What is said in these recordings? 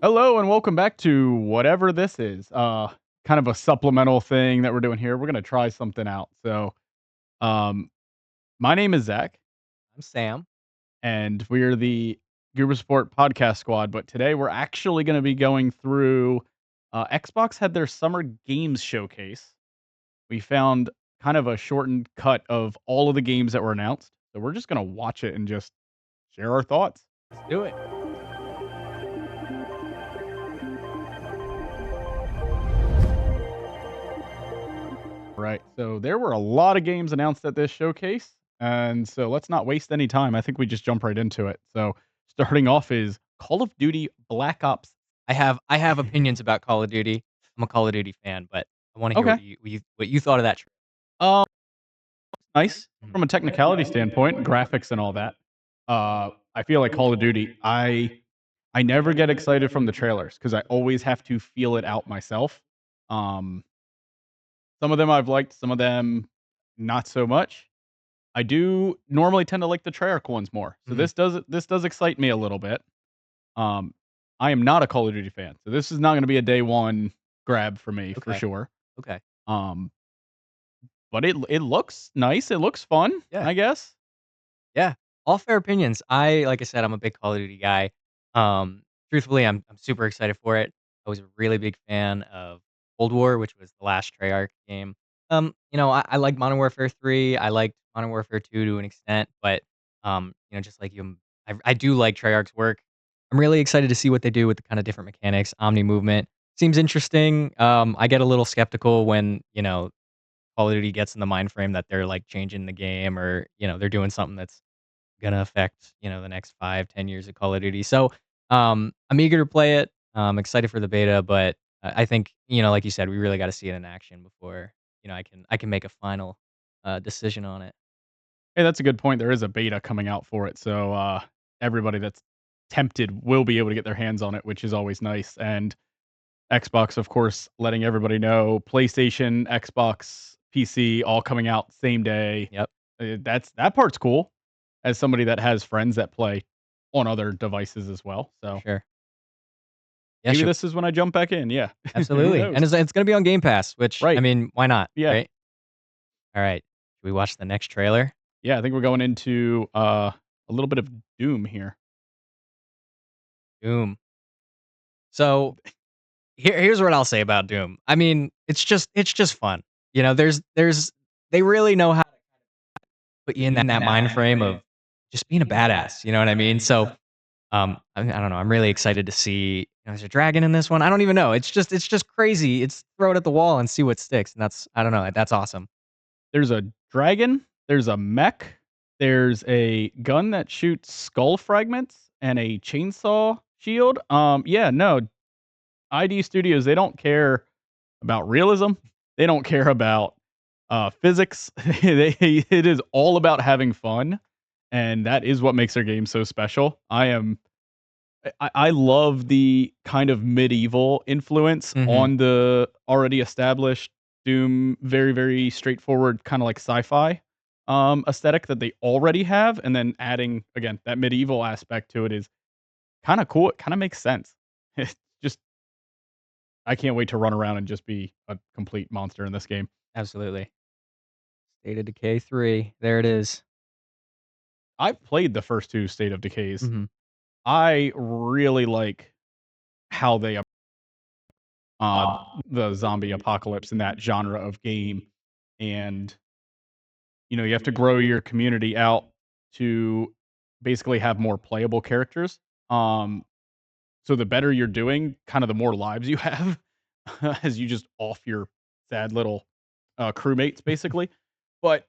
Hello and welcome back to whatever this is. Kind of a supplemental thing that we're doing here. We're gonna try something out. Um, my name is Zach, I'm Sam. and we're the Goober Support podcast squad. But today we're actually gonna be going through. Xbox had their summer games showcase. We found kind of a shortened cut of all of the games that were announced. So we're just gonna watch it and just share our thoughts. Let's do it. Right. So there were a lot of games announced at this showcase. And so let's not waste any time. I think we just jump right into it. So starting off is Call of Duty Black Ops. I have opinions about Call of Duty. I'm a Call of Duty fan, but I wanna hear Okay. what you thought of that trailer. Um, nice Mhm. from a technicality standpoint, graphics and all that. I feel like Call of Duty, I never get excited from the trailers because I always have to feel it out myself. Um, some of them I've liked, some of them not so much. I do normally tend to like the Treyarch ones more. So Mhm. this does excite me a little bit. Um, I am not a Call of Duty fan, so this is not gonna be a day one grab for me for Okay. sure. Okay. Um, but it looks nice. It looks fun, Yeah. I guess. Yeah. All fair opinions. Like I said, I'm a big Call of Duty guy. Truthfully, I'm super excited for it. I was a really big fan of Cold War, which was the last Treyarch game. I like Modern Warfare 3. I liked Modern Warfare 2 to an extent, but just like you, I do like Treyarch's work. I'm really excited to see what they do with the kind of different mechanics. Omni movement seems interesting. I get a little skeptical when Call of Duty gets in the mind frame that they're like changing the game or they're doing something that's gonna affect, the next 5, 10 years of Call of Duty. So, I'm eager to play it. I'm excited for the beta, but I think, like you said, we really gotta see it in action before, I can make a final, decision on it. Hey, that's a good point. There is a beta coming out for it, so everybody that's tempted will be able to get their hands on it, which is always nice. And Xbox, of course, letting everybody know PlayStation, Xbox, PC all coming out same day. Yep, That part's cool. As somebody that has friends that play on other devices as well, for so sure. Yeah, maybe sure. this is when I jump back in. Yeah, who Absolutely. knows? And it's gonna be on Game Pass, which, I Right? mean, why not, Yeah, right? Alright. Should we watch the next trailer? yeah. I think we're going into a little bit of Doom here. Doom. So, here's what I'll say about Doom. I mean, it's just fun. They really know how to put you in that mind frame of just being a badass, you know what I mean? So, I don't know, I'm really excited to see, is there a dragon in this one? I don't even know. It's just crazy. It's throw it at the wall and see what sticks, and that's I don't know, that's awesome. There's a dragon. There's a mech. There's a gun that shoots skull fragments and a chainsaw shield. Yeah, no, ID Studios, they don't care about realism. They don't care about physics. It is all about having fun, and that is what makes their game so special. I love the kind of medieval influence Mhm. on the already established Doom, very, very straightforward, kind of like sci-fi aesthetic that they already have, and then adding again that medieval aspect to it is kind of cool. It kind of makes sense. It's just I can't wait to run around and just be a complete monster in this game. Absolutely. State of Decay 3. There it is. I've played the first two State of Decays. Mhm. I really like how they uh the zombie apocalypse in that genre of game, and you have to grow your community out to basically have more playable characters. Um, so the better you're doing, kind of the more lives you have as you just off your sad little crewmates, basically. But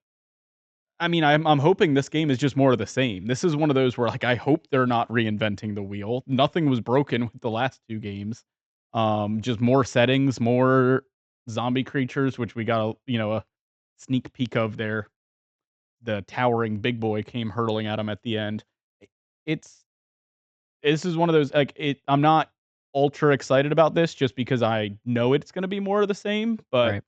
I mean, I'm hoping this game is just more of the same. This is one of those where like I hope they're not reinventing the wheel. Nothing was broken with the last two games. Just more settings, more zombie creatures, which we got a sneak peek of there. The towering big boy came hurtling at him at the end. It's this is one of those I'm not ultra excited about this just because I know it's going to be more of the same, but Right.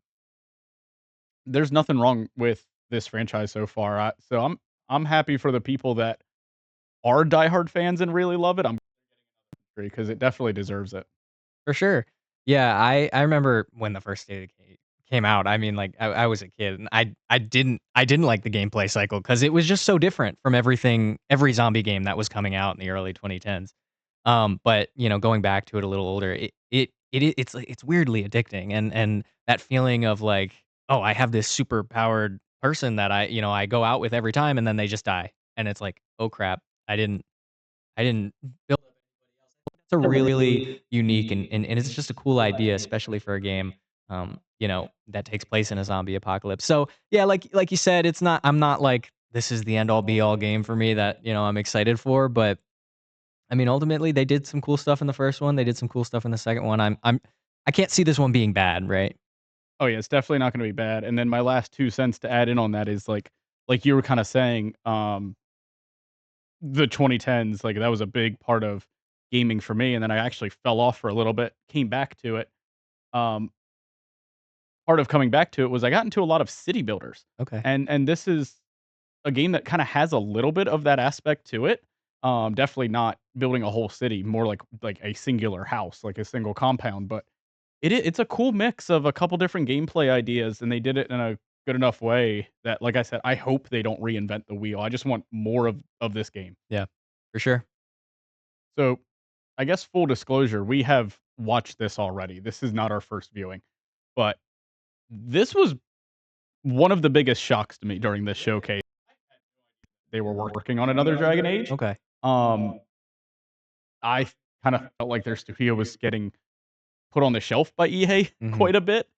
there's nothing wrong with this franchise so far. I'm happy for the people that are diehard fans and really love it. I'm history because it definitely deserves it. For sure. Yeah, I remember when the first State of Decay came out. I mean, like, I was a kid, and I didn't like the gameplay cycle because it was just so different from every zombie game that was coming out in the early 2010s. But, going back to it a little older, it's weirdly addicting, and that feeling of, like, "Oh, I have this super powered person that I go out with every time, and then they just die." And it's like, "Oh, crap. I didn't build up anybody else." It's a really unique and it's just a cool idea, especially for a game, that takes place in a zombie apocalypse. So, yeah, like you said, I'm not like, this is the end all be all game for me that, I'm excited for, but, I mean, ultimately, they did some cool stuff in the first one, they did some cool stuff in the second one. I can't see this one being bad, right? Oh yeah, it's definitely not gonna be bad. And then my last 2 cents to add in on that is like you were kinda saying, the 2010s, like, that was a big part of gaming for me, and then I actually fell off for a little bit, came back to it. Um, Part of coming back to it was I got into a lot of city builders, Okay. and this is a game that kinda has a little bit of that aspect to it. Definitely not building a whole city, more like a singular house, like a single compound, but it's a cool mix of a couple different gameplay ideas, and they did it in a good enough way that, like I said, I hope they don't reinvent the wheel. I just want more of this game. Yeah, for sure. So, I guess full disclosure, we have watched this already. This is not our first viewing, but this was one of the biggest shocks to me during this showcase. They were working on another Dragon Age. Okay. Um, I kind of felt like their studio was getting put on the shelf by EA Mhm. quite a bit.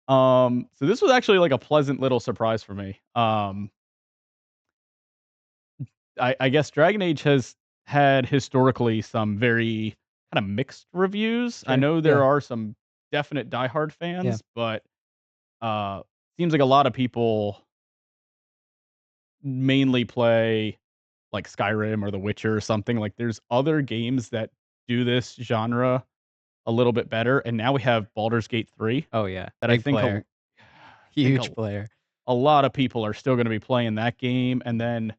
So this was actually like a pleasant little surprise for me. I guess Dragon Age has had historically some very kind of mixed reviews. I Sure. know there Yeah. are some definite diehard Yeah. fans, but uh, seems like a lot of people mainly play like Skyrim or The Witcher or something. Like there's other games that do this genre a little bit better, and now we have Baldur's Gate 3 Oh, yeah. that I Big think player. think Huge a, player. a lot of people are still going to be playing that game, and then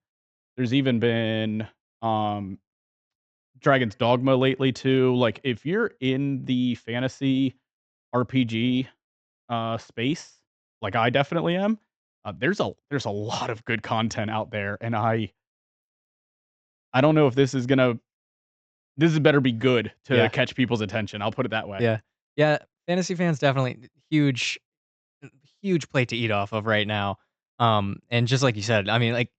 there's even been um Dragon's Dogma lately too. Like if you're in the fantasy RPG space, like I definitely am, there's a lot of good content out there, and I don't know if this is better be good to Yeah. catch people's attention. I'll put it that way. Yeah. Yeah, fantasy fans definitely huge plate to eat off of right now. And just like you said, I mean, like,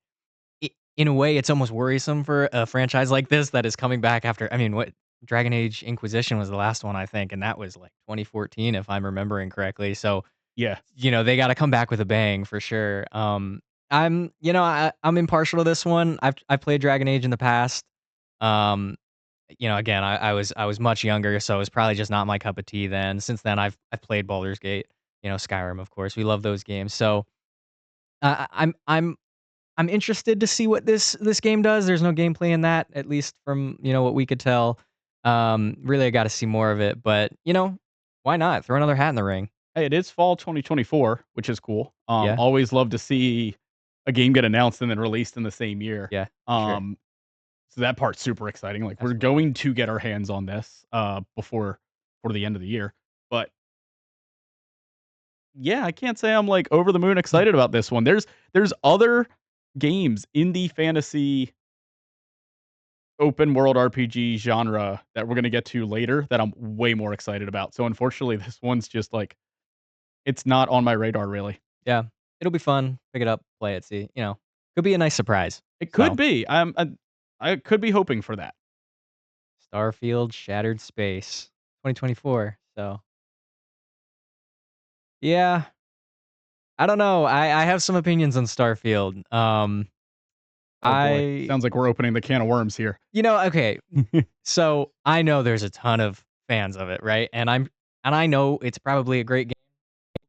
in a way, it's almost worrisome for a franchise like this that is coming back after, I mean, what Dragon Age Inquisition was the last one, I think, and that was, like, 2014, if I'm remembering correctly. So, Yeah. they gotta come back with a bang for sure. I'm impartial to this one. I've played Dragon Age in the past. Um, again, I was much younger, so it was probably just not my cup of tea then. Since then, I've played Baldur's Gate, Skyrim, of course. We love those games. So, I'm interested to see what this game does. There's no gameplay in that, at least from, what we could tell. Really, I gotta see more of it, but, why not? Throw another hat in the ring. Hey, it is fall 2024, which is cool. Yeah, Always love to see a game get announced and then released in the same year. yeah, for sure. Um, so that part's super exciting. Like we're Absolutely. going to get our hands on this before the end of the year. But yeah, I can't say I'm like over the moon excited about this one. There's other games in the fantasy open world RPG genre that we're gonna get to later that I'm way more excited about. So unfortunately, this one's just like it's not on my radar really. Yeah, it'll be fun. Pick it up, play it, see, could be a nice surprise. It could So, be. I could be hoping for that. Starfield Shattered Space, 2024. So, yeah, I don't know. I have some opinions on Starfield. Oh boy, I sounds like we're opening the can of worms here. okay. So I know there's a ton of fans of it, right? And I know it's probably a great game.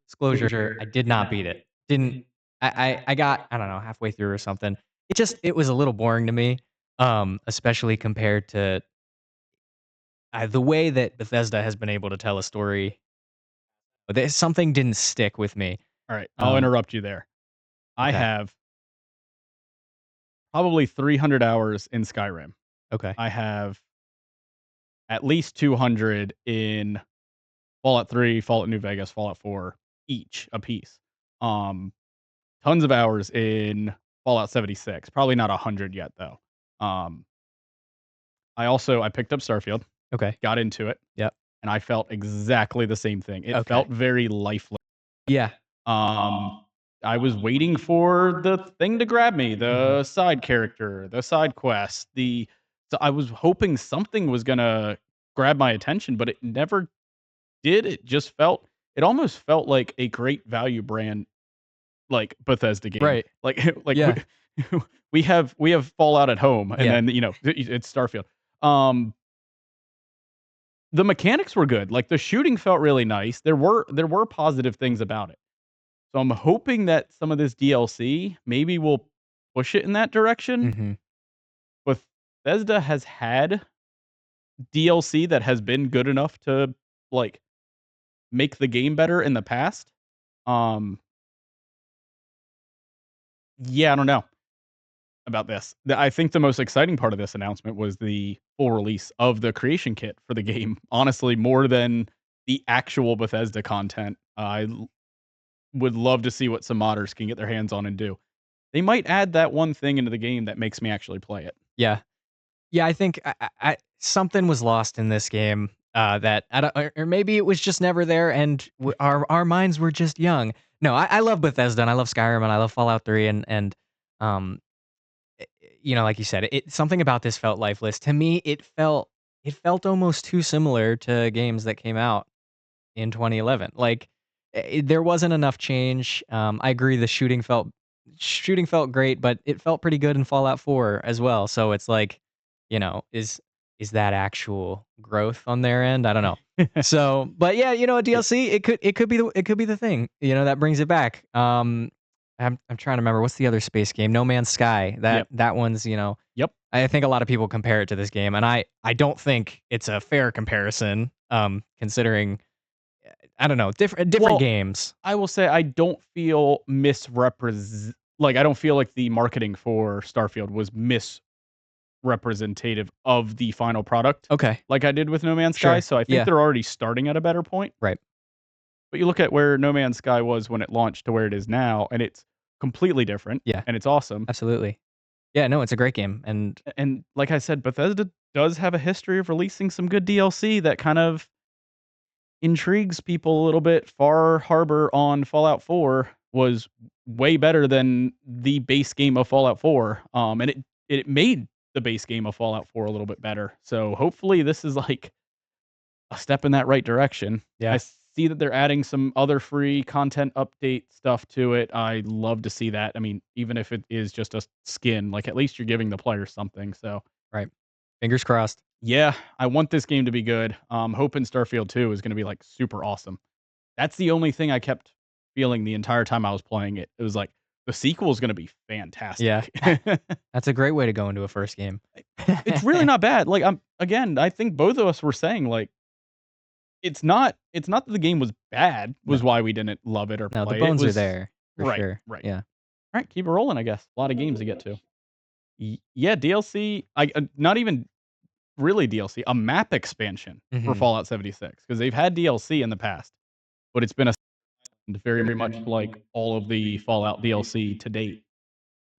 Disclosure, I did not beat it. Didn't I got, I don't know, halfway through or something. It was a little boring to me, especially compared to the way that Bethesda has been able to tell a story. But something didn't stick with me. All right, I'll Um, interrupt you there. I okay, have probably 300 hours in Skyrim. okay, I have at least 200 in Fallout 3, Fallout New Vegas, Fallout 4 each a piece. Um, Tons of hours in Fallout 76. Probably not 100 yet though. Um, I picked up Starfield, Okay. got into it, Yep. and I felt exactly the same thing. It Okay. felt very lifeless. Yeah. Um, I was waiting for the thing to grab me, Mhm. the side character, the side quest, so I was hoping something was gonna grab my attention, but it never did. It almost felt like a great value brand, like Bethesda game. Right. Like like Yeah. we have Fallout at home, and Yeah. then it's Starfield. Um, the mechanics were good. Like the shooting felt really nice. There were positive things about it. So I'm hoping that some of this DLC maybe will push it in that direction. Mhm. Bethesda has had DLC that has been good enough to like make the game better in the past. Um, yeah, I don't know about this. I think the most exciting part of this announcement was the full release of the creation kit for the game. Honestly, more than the actual Bethesda content. Would love to see what some modders can get their hands on and do. They might add that one thing into the game that makes me actually play it. Yeah. Yeah, I think something was lost in this game, that I don't or maybe it was just never there and our minds were just young. No, I love Bethesda, and I love Skyrim, and I love Fallout 3, um, like you said, something about this felt lifeless. To me, it felt almost too similar to games that came out in 2011. Like, there wasn't enough change. I agree the shooting felt great, but it felt pretty good in Fallout 4 as well. So it's like, is that actual growth on their end? I don't know. So, but yeah, a Yeah. DLC, it could be the thing, that brings it back. I'm trying to remember what's the other space game? No Man's Sky. That Yep. that one's, Yep. I think a lot of people compare it to this game, and I don't think it's a fair comparison, considering I don't know, different Well, games. I will say I don't feel I don't feel like the marketing for Starfield was misrepresentative of the final product Okay, like I did with No Man's Sky, sure. so I think Yeah, they're already starting at a better point. right. But you look at where No Man's Sky was when it launched to where it is now, and it's completely different, Yeah, and it's awesome. absolutely. Yeah, no, it's a great game, and And like I said, Bethesda does have a history of releasing some good DLC that kind of intrigues people a little bit. Far Harbor on Fallout 4 was way better than the base game of Fallout 4. And it made the base game of Fallout 4 a little bit better. So hopefully this is like a step in that right direction. I yeah, see that they're adding some other free content update stuff to it. I love to see that. I mean, even if it is just a skin, like at least you're giving the player something. So right. Fingers crossed. yeah, I want this game to be good. Hoping Starfield 2 is going to be like super awesome. That's the only thing I kept feeling the entire time I was playing it. It was like the sequel is going to be Yeah, fantastic. that's a great way to go into a first game. It's really not bad. Like again, I think both of us were saying like it's not that the game was bad was No, why we didn't love it or no, the play it. It bones are was there for right, sure. right. Yeah. All right, keep it rolling, I guess. A lot of games to get to. Yeah, DLC. Not even really DLC, a map expansion for Mhm. Fallout 76 because they've had DLC in the past, but it's been a very much like all of the Fallout DLC to date.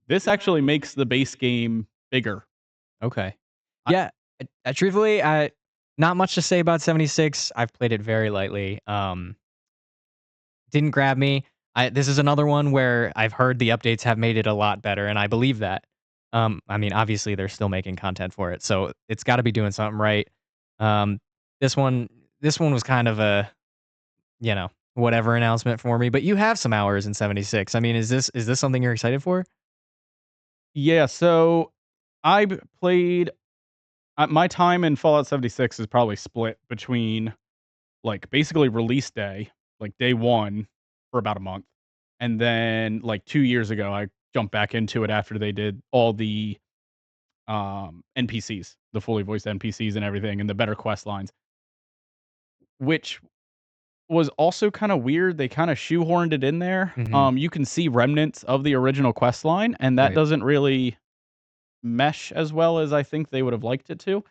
This actually makes the base game bigger. Okay. I Yeah, truthfully, not much to say about 76. I've played it very lightly. Didn't grab me. This is another one where I've heard the updates have made it a lot better, and I believe that. I mean, obviously they're still making content for it, so it's got to be doing something right. Um, this one, this one was kind of a whatever announcement for me. But you have some hours in 76. I mean, is this something you're excited for? yeah, so I've played my time in Fallout 76 is probably split between like basically release day, like day 1 for about a month. And then like 2 years ago I jumped back into it after they did all the NPCs, the fully voiced NPCs and everything and the better quest lines, which was also kinda weird. They kinda shoehorned it in there. Hmm. You can see remnants of the original quest line, and that Right. doesn't really mesh as well as I think they would have liked it to.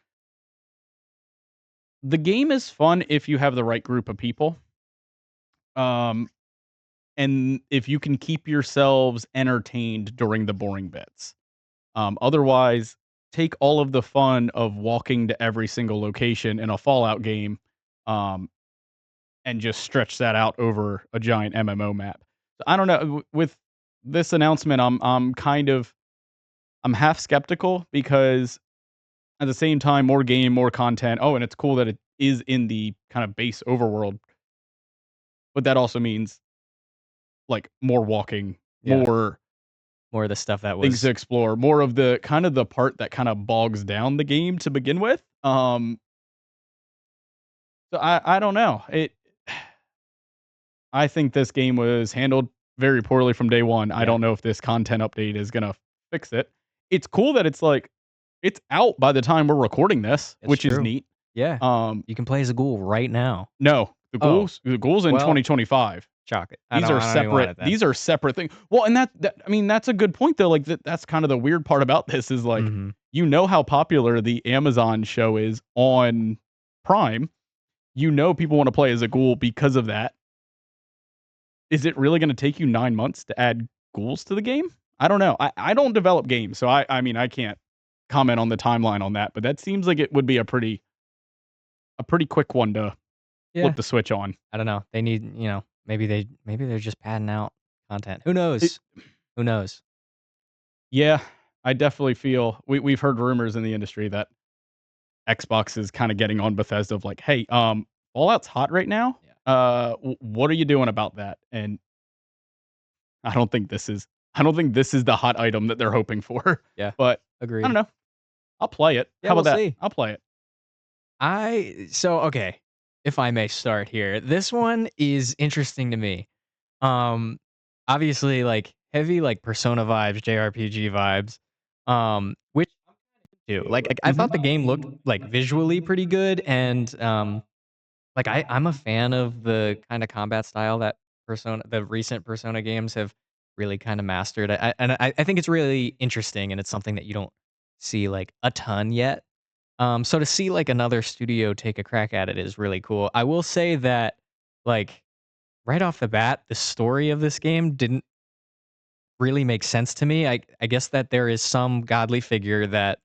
The game is fun if you have the right group of people. Um, and if you can keep yourselves entertained during the boring bits. Otherwise, take all of the fun of walking to every single location in a Fallout game, um, and just stretch that out over a giant MMO map. So I don't know. With this announcement, I'm half skeptical because at the same time, more game, more content. Oh, and it's cool that it is in the kind of base overworld, but that also means like more walking, Yeah. more More of the stuff that things to was explore, more of the kind of the part that kind of bogs down the game to begin with. So I don't know. I think this game was handled very poorly from day one. I yeah, don't know if this content update is gonna fix it. It's cool that it's out by the time we're recording this, it's which is true. neat. Yeah. Um, You can play as a ghoul right now. no, Oh, the goals in well, 2025. chalk it. These are I don't even want separate. it then. These are separate things. Well, and that I mean that's a good point though. Like that's kind of the weird part about this is like Mhm. you know how popular the Amazon show is on Prime. You know people want to play as a ghoul because of that. Is it really gonna take you 9 months to add ghouls to the game? I don't know. I don't develop games, so I mean, I can't comment on the timeline on that, but that seems like it would be a pretty quick one to Yeah. flip the switch on. I don't know. They need, maybe they're just padding out content. Who It knows? Who knows? yeah, I definitely feel we've heard rumors in the industry that Xbox is kinda getting on Bethesda of like, "Hey, Fallout's hot right now. Yeah. What are you doing about that?" And I don't think this is the hot item that they're hoping for, Yeah. but I don't Agreed. know. I'll play it. Yeah, How about we'll that? see. I'll play it. Okay, if I may start here. This one is interesting to me. Um, Obviously, like, heavy, like, Persona vibes, JRPG vibes, which I'm kinda into. Like, I Mhm. thought the game looked, like, visually pretty good, and, like, I'm a fan of the kinda combat style that the recent Persona games have really kinda mastered. I think it's really interesting, and it's something that you don't see, like, a ton yet. So to see, like, another studio take a crack at it is really cool. I will say that, like, right off the bat, the story of this game didn't really make sense to me. I guess that there is some godly figure that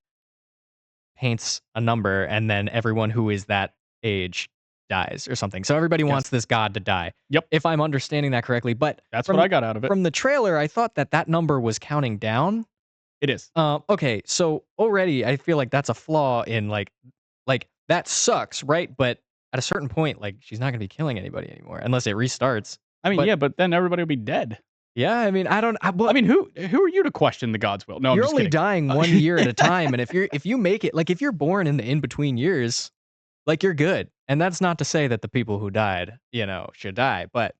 paints a number, and then everyone who is that age dies or something. So everybody Yes. wants this god to die, Yep. if I'm understanding that correctly. But That's what I got out of it. from the trailer, I thought that that number was counting down. It is. Okay, so already I feel like that's a flaw in like that sucks, right? But at a certain point, like she's not gonna be killing anybody anymore unless it restarts. I mean, But yeah, but then everybody will be dead. yeah, I mean, I don't. I Well, mean, who are you to question the God's will? No, I'm you're just only kidding. dying Uh, 1 year at a time, and if you make it, like if you're born in the in between years, like you're good. And that's not to say that the people who died, should die. But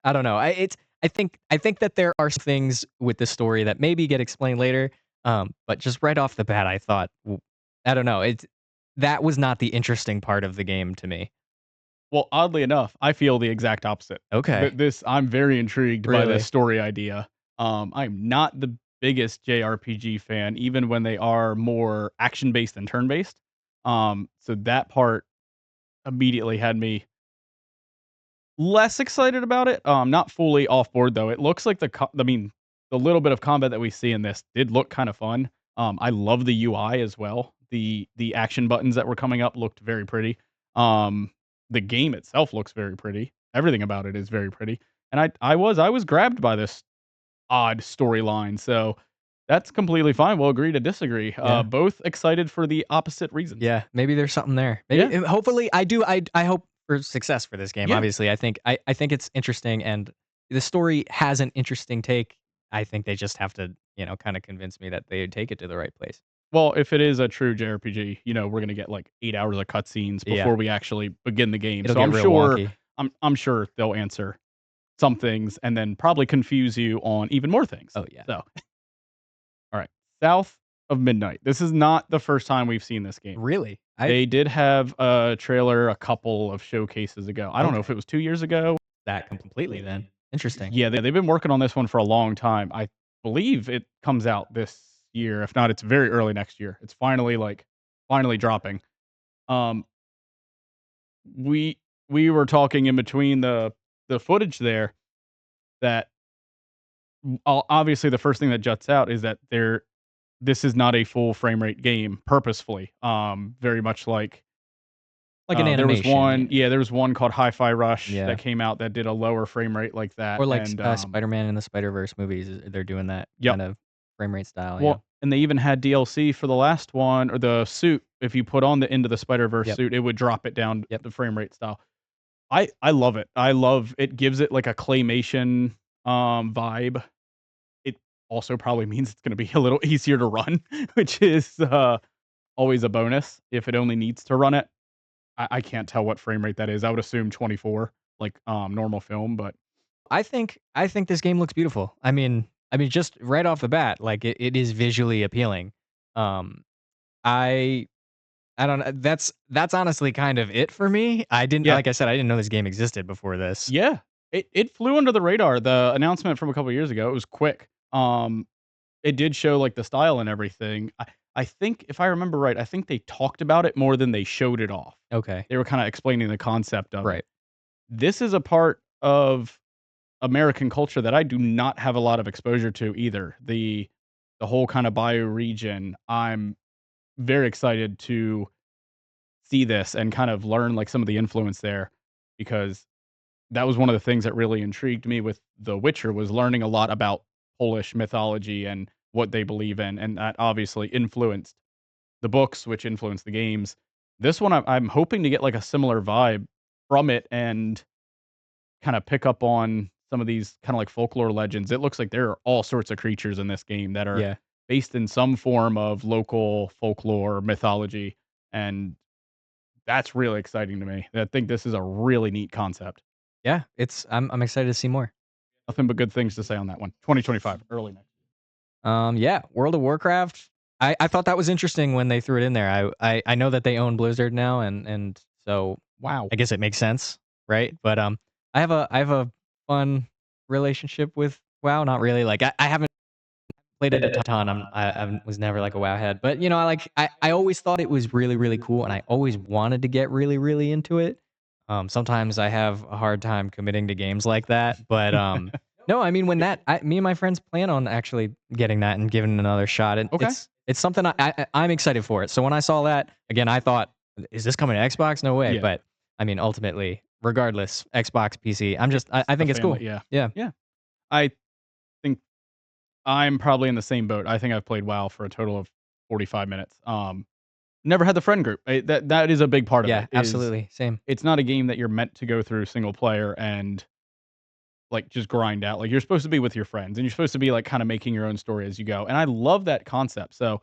I don't know. I think that there are some things with this story that maybe get explained later. But just right off the bat, I thought, I don't know. That was not the interesting part of the game to me. well, oddly enough, I feel the exact opposite. Okay, This I'm very intrigued by this really? story idea. I'm not the biggest JRPG fan, even when they are more action based than turn based. So that part immediately had me less excited about it. Not fully off board though. It looks like I mean, the little bit of combat that we see in this did look kind of fun. I love the UI as well. The action buttons that were coming up looked very pretty. Um, the game itself looks very pretty. Everything about it is very pretty. And I was grabbed by this odd storyline. So that's completely fine. We'll agree to disagree. Yeah. Both excited for the opposite reasons. Yeah, maybe there's something there. Yeah. Maybe hopefully I do I hope for success for this game. Yeah. Obviously, I think it's interesting and the story has an interesting take. I think they just have to, kind of convince me that they take it to the right place. Well, if it is a true JRPG, we're gonna get like 8 hours of cutscenes Yeah, before we actually begin the game. it'll So get real wonky. I'm sure they'll answer some things and then probably confuse you on even more things. Oh yeah. So, all right. South of Midnight. This is not the first time we've seen this game. Really? I They did have a trailer a couple of showcases ago. I don't know if Okay. it was 2 years ago. That completely then. Interesting. Yeah, they've been working on this one for a long time. I believe it comes out this year. If not, it's very early next year. It's finally dropping. Um we we were talking in between the footage there that obviously the first thing that juts out is that this is not a full frame rate game purposefully. Very much like Like an there was animation, one, yeah, there was one called Hi-Fi Rush yeah. that came out that did a lower frame rate like that, Or like and Spider-Man and the Spider-Verse movies, they're doing that yep. kind of frame rate style, yeah. Well, and they even had DLC for the last one or the suit. If you put on the Into the Spider-Verse Yep, suit, it would drop it down yep. the frame rate style. I love it. I love it gives it like a claymation vibe. It also probably means it's gonna be a little easier to run, which is always a bonus if it only needs to run it. I can't tell what frame rate that is. I would assume 24, like normal film, but I think this game looks beautiful. I mean, just right off the bat, like, it is visually appealing. Um, I I don't know, that's honestly kind of it for me. I didn't yeah, like I said, I didn't know this game existed before this. yeah. It flew under the radar. The announcement from a couple years ago, it was quick. It did show, like, the style and everything. I think if I remember right, I think they talked about it more than they showed it off. Okay. They were kinda explaining the concept of it. Right. This is a part of American culture that I do not have a lot of exposure to either. The whole kinda bioregion, I'm very excited to see this and kind of learn, like, some of the influence there because that was one of the things that really intrigued me with The Witcher was learning a lot about Polish mythology and what they believe in, and that obviously influenced the books, which influenced the games. This one, I'm hoping to get like a similar vibe from it and kind of pick up on some of these kind of like folklore legends. It looks like there are all sorts of creatures in this game that are Yeah. based in some form of local folklore mythology, and that's really exciting to me. I think this is a really neat concept. Yeah, I'm excited to see more. Nothing but good things to say on that one. 2025, early next. Yeah, World of Warcraft. I thought that was interesting when they threw it in there. I know that they own Blizzard now, and so Wow. I guess it makes sense, right? But I have a fun relationship with WoW. Not really. Like I haven't played it a ton. I was never like a WoW head, but I always thought it was really really cool, and I always wanted to get really really into it. Sometimes I have a hard time committing to games like that, but no, I mean when me and my friends plan on actually getting that and giving it another shot, and Okay. it's something I'm excited for it. So when I saw that again, I thought, is this coming to Xbox? No way. Yeah. But I mean, ultimately, regardless, Xbox, PC. I The think it's family, cool. yeah. Yeah, Yeah. I think I'm probably in the same boat. I think I've played WoW for a total of 45 minutes. Never had the friend group. That is a big part of yeah, it, is absolutely, same. it's not a game that you're meant to go through single player and, like, just grind out. Like, you're supposed to be with your friends, and you're supposed to be, like, kinda making your own story as you go, and I love that concept. So,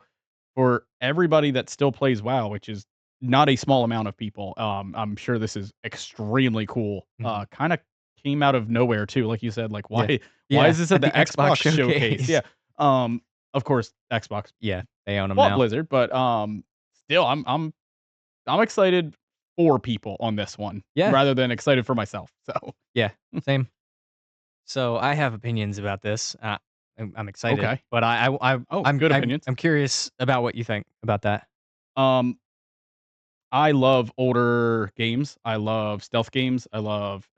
for everybody that still plays WoW, which is not a small amount of people, I'm sure this is extremely cool. Mhm. Kinda came out of nowhere too, like you said, like, Yeah, why is yeah, this at at the the Xbox Xbox showcase? showcase. Yeah. Of course, Xbox Yeah, they own them bought now. Blizzard, but, still, I'm excited for people on this one Yeah, rather than excited for myself, so yeah, same. So I have opinions about this. I'm excited, okay. but Oh, good opinions. I'm curious about what you think about that. Um, I love older games. I love stealth games. I love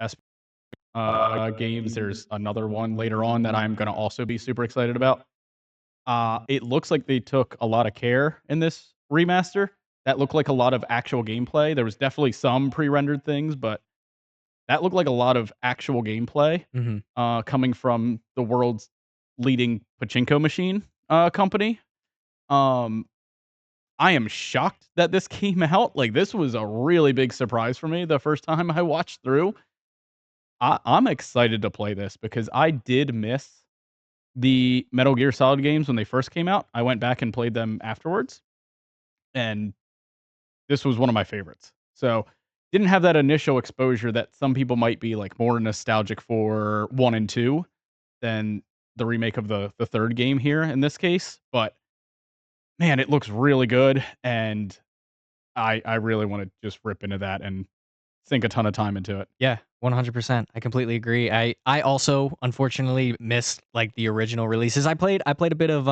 games. There's another one later on that I'm gonna also be super excited about. It looks like they took a lot of care in this remaster. That looked like a lot of actual gameplay. There was definitely some pre-rendered things, but that looked like a lot of actual gameplay, Mhm. coming from the world's leading pachinko machine, company. Um, I am shocked that this came out. Like, this was a really big surprise for me the first time I watched through. I'm excited to play this because I did miss the Metal Gear Solid games when they first came out. I went back and played them afterwards, and this was one of my favorites. So, didn't have that initial exposure that some people might be, like, more nostalgic for 1 and 2 than the remake of the 3rd game here in this case, but, man, it looks really good, and I really wanna just rip into that and sink a ton of time into it. Yeah, 100%. I completely agree. I also unfortunately missed like the original releases. I played a bit of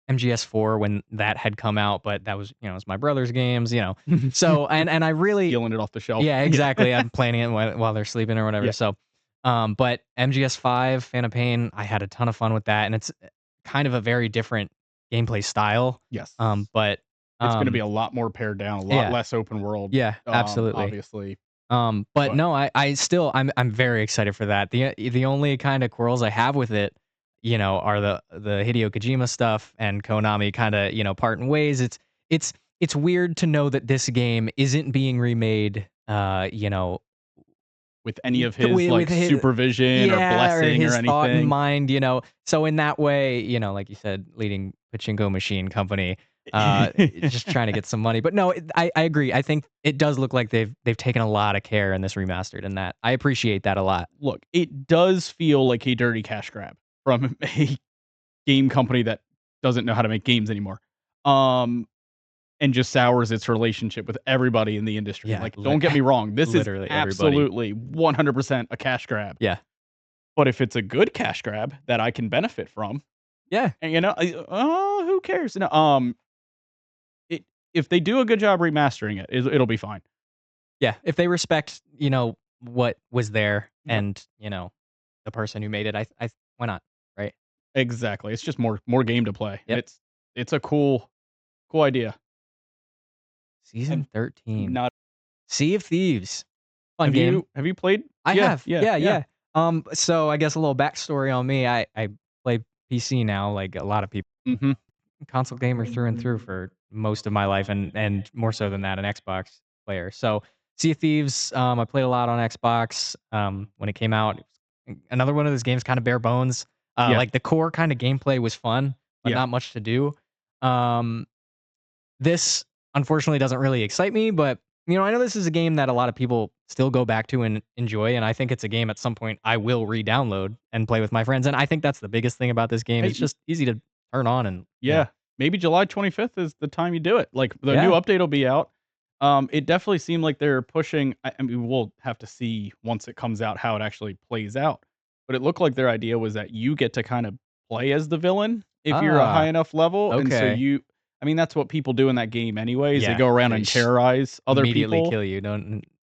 MGS4 when that had come out, but that was, it was my brother's games, So, and I really Stealing it off the shelf. yeah, exactly. I'm playing it while they're sleeping or whatever. Yeah. So, but MGS5, Fan of Pain, I had a ton of fun with that, and it's kind of a very different gameplay style. Yes. But It's gonna be a lot more pared down, a lot yeah, less open world, yeah, absolutely. obviously. But no, I still I'm very excited for that. The only kind of quarrels I have with it, are the Hideo Kojima stuff and Konami kind of, parting ways. It's weird to know that this game isn't being remade, With any of his, with like, his supervision or yeah, or blessing or his thought in anything. mind, So in that way, like you said, leading pachinko machine company, just trying to get some money. But no, I agree. I think it does look like they've taken a lot of care in this remastered, and that I appreciate that a lot. Look, it does feel like a dirty cash grab from a game company that doesn't know how to make games anymore, and just sours its relationship with everybody in the industry. Yeah, Like, don't get me wrong, this is literally everybody. absolutely 100% a cash grab. Yeah, But if it's a good cash grab that I can benefit from, yeah, and, who cares? No, it if they do a good job remastering it, it'll be fine. yeah. If they respect, what was there, Yep. and the person who made it, I why not, right? Exactly. It's just more game to play, and Yep. it's a cool idea. Have Season 13. not Sea of Thieves. Fun have game. you played? I Yeah, have. yeah, Yeah, yeah. yeah. So I guess a little backstory on me. I play PC now, like a lot of people. Mhm. Console gamer through and through for most of my life, and more so than that, an Xbox player. So Sea of Thieves, I played a lot on Xbox when it came out. It was another one of those games, kind of bare bones. Yeah, Like the core kind of gameplay was fun, but yeah. not much to do. Um, this unfortunately doesn't really excite me, but I know this is a game that a lot of people still go back to and enjoy, and I think it's a game at some point I will re-download and play with my friends. And I think that's the biggest thing about this game. Hey, It's just easy to turn on and yeah. Maybe July 25th is the time you do it. Like, the new yeah. update will be out. It definitely seemed like they're pushing. I mean, we'll have to see once it comes out how it actually plays out, but it looked like their idea was that you get to kind of play as the villain if you're a high Ah, enough level, and so okay. I mean, that's what people do in that game anyways. They Yeah, go around they and terrorize other immediately people. kill you.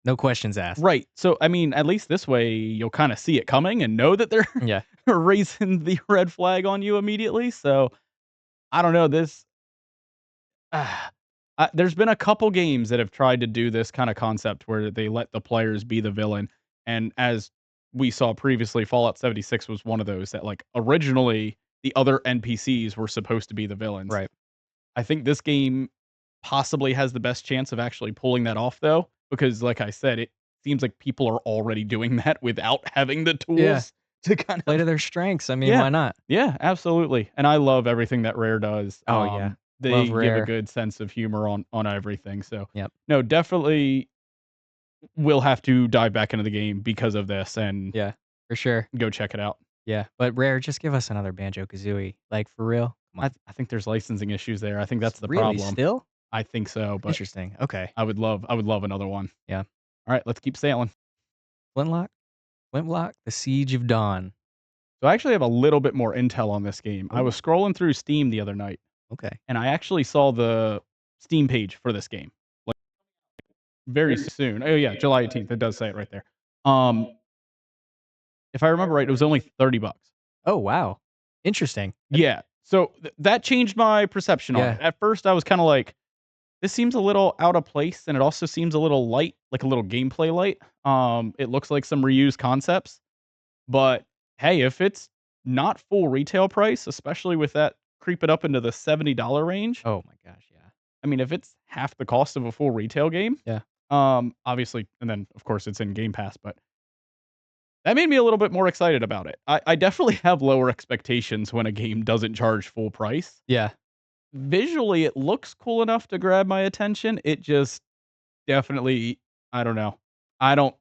No questions asked. Right. So, I mean, at least this way, you'll kinda see it coming and know that they're Yeah. raising the red flag on you immediately. So, I don't know, ah, there's been a couple games that have tried to do this kinda concept where they let the players be the villain, and as we saw previously, Fallout 76 was one of those that, like, originally, the other NPCs were supposed to be the villains. Right. I think this game possibly has the best chance of actually pulling that off, though, because, like I said, it seems like people are already doing that without having the Yeah. tools to kind Play to of their strengths. I mean, yeah. why not? Yeah, absolutely, and I love everything that Rare does. Oh, yeah. They Love give a Rare. good sense of humor on everything, so, Yep. no, definitely will have to dive back into the game because of this and Yeah, for sure. go check it out. Yeah, but Rare, just give us another Banjo-Kazooie. Like, for real? Come on. I think there's licensing issues there. I think that's the Really? problem. Still? I think so, but Interesting. Okay. I would love another one. Yeah. Alright, let's keep sailing. Flintlock? Flintlock? The Siege of Dawn. So I actually have a little bit more intel on this game. I Oh, was scrolling through Steam the other night, okay. and I actually saw the Steam page for this game, like, very soon. Oh, yeah, July 18th, it does say it right there. Um, if I remember right, it was only 30 bucks. Oh, wow. Interesting. Yeah, so that changed my perception on Yeah. it. At first, I was kinda like, "This seems a little out of place, and it also seems a little light, like a little gameplay light." It looks like some reused concepts, but hey, if it's not full retail price, especially with that creep it up into the $70 range, Oh my gosh, yeah. I mean, if it's half the cost of a full retail game, Yeah. obviously, and then of course it's in Game Pass, but that made me a little bit more excited about it. I definitely have lower expectations when a game doesn't charge full price. Yeah. Visually, it looks cool enough to grab my attention. It just definitely, I don't know. I don't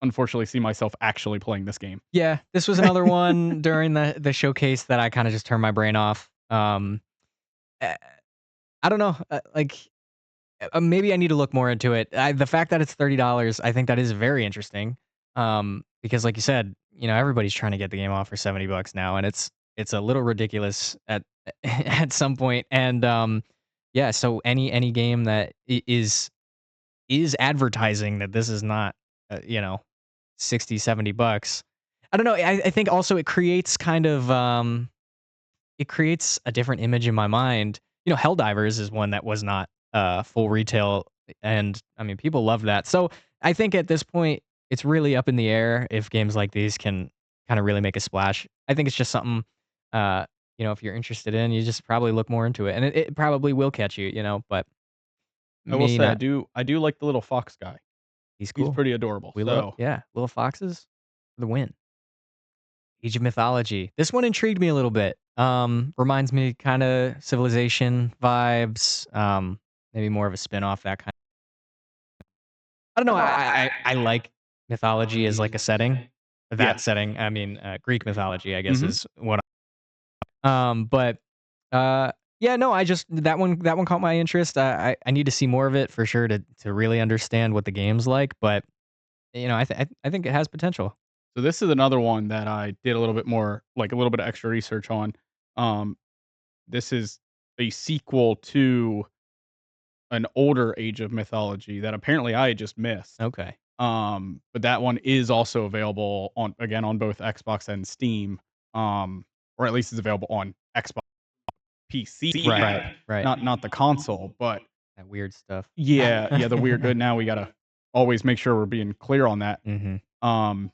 unfortunately see myself actually playing this game. Yeah, this was another one during the showcase that I kinda just turned my brain off. Eh, I don't know, maybe I need to look more into it. The fact that it's $30, I think that is very interesting, because like you said, everybody's trying to get the game off for $70 now, and it's it's a little ridiculous at at some point, and, yeah, so any game that is advertising that this is not, 60, $70. I don't know, I think also it creates kind of, it creates a different image in my mind. Helldivers is one that was not, full retail, and, I mean, people love that. So, I think at this point, it's really up in the air if games like these can kinda really make a splash. I think it's just something, uh, if you're interested in, you just probably look more into it, and it probably will catch you, but I will may say not. I do like the little fox guy. He's He's cool. pretty adorable. We love So yeah, little foxes for the win. Age of Mythology. This one intrigued me a little bit. Reminds me kinda Civilization vibes, maybe more of a spin-off, that kind. I don't know, I like mythology as, like, a setting. That yes. setting, I mean, Greek mythology, I guess, Hmm. is what but, uh, yeah, no, I just that one caught my interest. I need to see more of it for sure to really understand what the game's like, but, I think it has potential. So this is another one that I did a little bit more, like a little bit of extra research on. Um, this is a sequel to an older Age of Mythology that apparently I had just missed. Okay. But that one is also available on again on both Xbox and Steam. Or at least it's available on Xbox PC Right, app, right. not the console. But That weird stuff. yeah, yeah, the weird. Now we gotta always make sure we're being clear on that. Mhm. Um,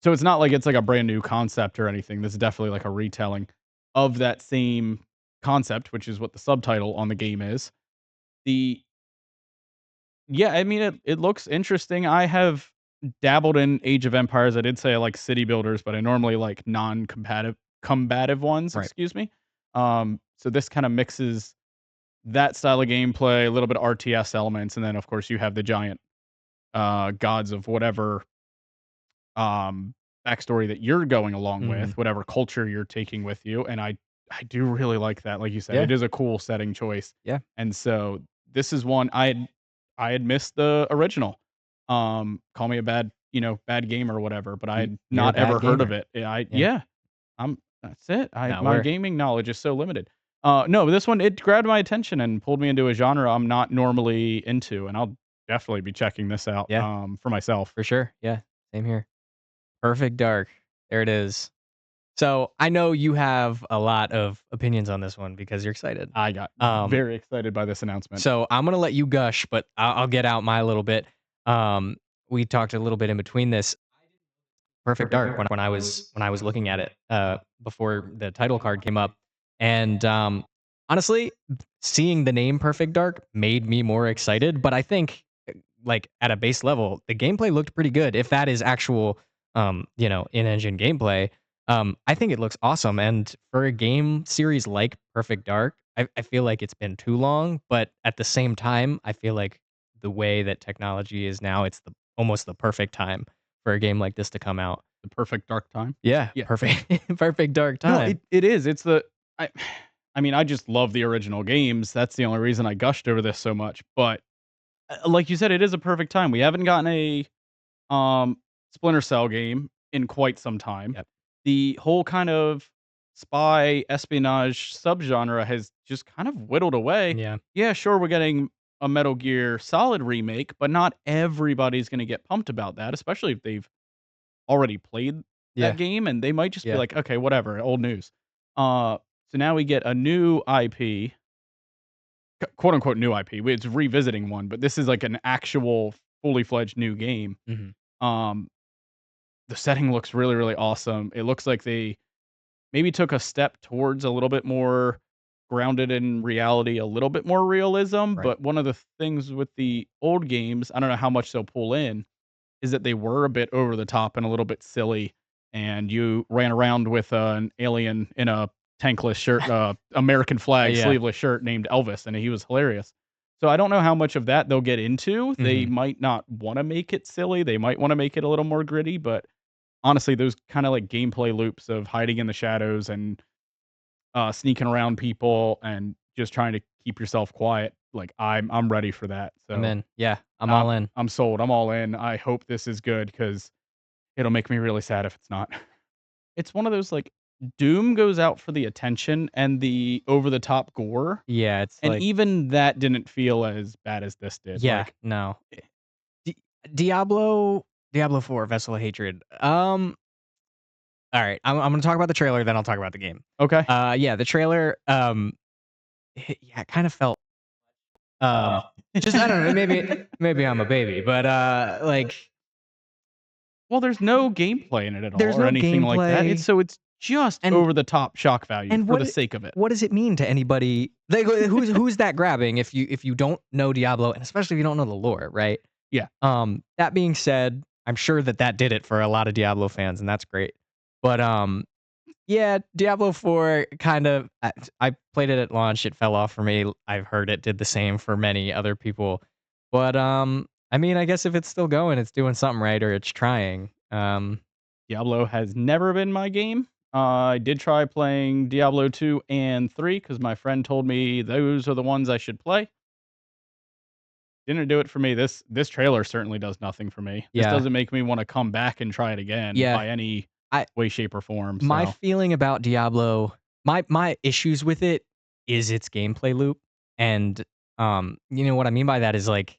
so it's not like it's like a brand new concept or anything. This is definitely like a retelling of that same concept, which is what the subtitle on the game is. The Yeah, I mean, it looks interesting. I have dabbled in Age of Empires. I did say I like city builders, but I normally like non-competitive combative ones, Right. excuse me. So this kind of mixes that style of gameplay, a little bit of RTS elements, and then of course you have the giant gods of whatever um, backstory that you're going along Mhm. with, whatever culture you're taking with you, and I do really like that. Like you said, Yeah, it is a cool setting choice, yeah. and so this is one I had missed the original. Call me a bad bad gamer or whatever, but I Y had you're a not ever bad heard of gamer. it. I Yeah. yeah, that's it. I No, my we're gaming knowledge is so limited. No, but this one it grabbed my attention and pulled me into a genre I'm not normally into, and I'll definitely be checking this out yeah, for myself. for sure. Yeah, same here. Perfect Dark. There it is. So, I know you have a lot of opinions on this one because you're excited. I got Um, very excited by this announcement. so I'm gonna let you gush, but I'll get out my little bit. Um, we talked a little bit in between this. Perfect Dark when I was looking at it, before the title card came up, and, honestly, seeing the name Perfect Dark made me more excited, but I think, like, at a base level, the gameplay looked pretty good, if that is actual, in-engine gameplay. I think it looks awesome, and for a game series like Perfect Dark, I feel like it's been too long, but at the same time, I feel like the way that technology is now, it's almost the perfect time for a game like this to come out. The perfect dark time. Yeah, Yeah. perfect perfect dark No, time. it is. It's the I I mean, I just love the original games. That's the only reason I gushed over this so much. But like you said, it is a perfect time. We haven't gotten a um Splinter Cell game in quite some time. Yep. The whole kind of spy espionage subgenre has just kind of whittled away. Yeah. Yeah, sure, we're getting a Metal Gear Solid remake, but not everybody's going to get pumped about that, especially if they've already played that Yeah. game, and they might just be Yeah. like, "Okay, whatever, old news." So now we get a new IP, quote unquote "new IP." It's revisiting one, but this is like an actual fully fledged new game. Mhm. Um, the setting looks really, really awesome. It looks like they maybe took a step towards a little bit more grounded in reality, a little bit more realism. Right. But one of the things with the old games, I don't know how much they'll pull in, is that they were a bit over the top and a little bit silly, and you ran around with an alien in a tankless shirt, American flag Yeah. sleeveless shirt named Elvis, and he was hilarious. So I don't know how much of that they'll get into. They Mhm. might not wanna make it silly, they might wanna make it a little more gritty, but honestly, those kinda like gameplay loops of hiding in the shadows and, sneaking around people and just trying to keep yourself quiet, like, I'm ready for that. I'm So in. Yeah, I'm all in. I'm sold, I'm all in. I hope this is good because 'cause it'll make me really sad if it's not. it's one of those, like, Doom goes out for the attention and the over-the-top gore, Yeah, it's and like even that didn't feel as bad as this did, yeah, like no. eh Di Diablo 4, Vessel of Hatred. Alright, I'm gonna talk about the trailer, then I'll talk about the game. okay. Yeah, the trailer, yeah, it kind of felt, Uh, just I don't know, maybe I'm a baby, but, like, well, there's no gameplay in it at all there's or no anything like that. gameplay, It's just and over the top shock value and for the sake of it. what does it mean to anybody? Like, who's that grabbing if you don't know Diablo, and especially if you don't know the lore, right? Yeah, That being said, I'm sure that did it for a lot of Diablo fans, and that's great. But, yeah, Diablo 4 kind of I played it at launch, it fell off for me. I've heard it did the same for many other people. But, I mean, I guess if it's still going, it's doing something right or it's trying. Diablo has never been my game. I did try playing Diablo 2 and 3 because my friend told me those are the ones I should play. Didn't do it for me. This trailer certainly does nothing for me. This Yeah. doesn't make me wanna come back and try it again Yeah. by any I way, shape, or form, My so feeling about Diablo, my issues with it is its gameplay loop, and, you know what I mean by that is, like,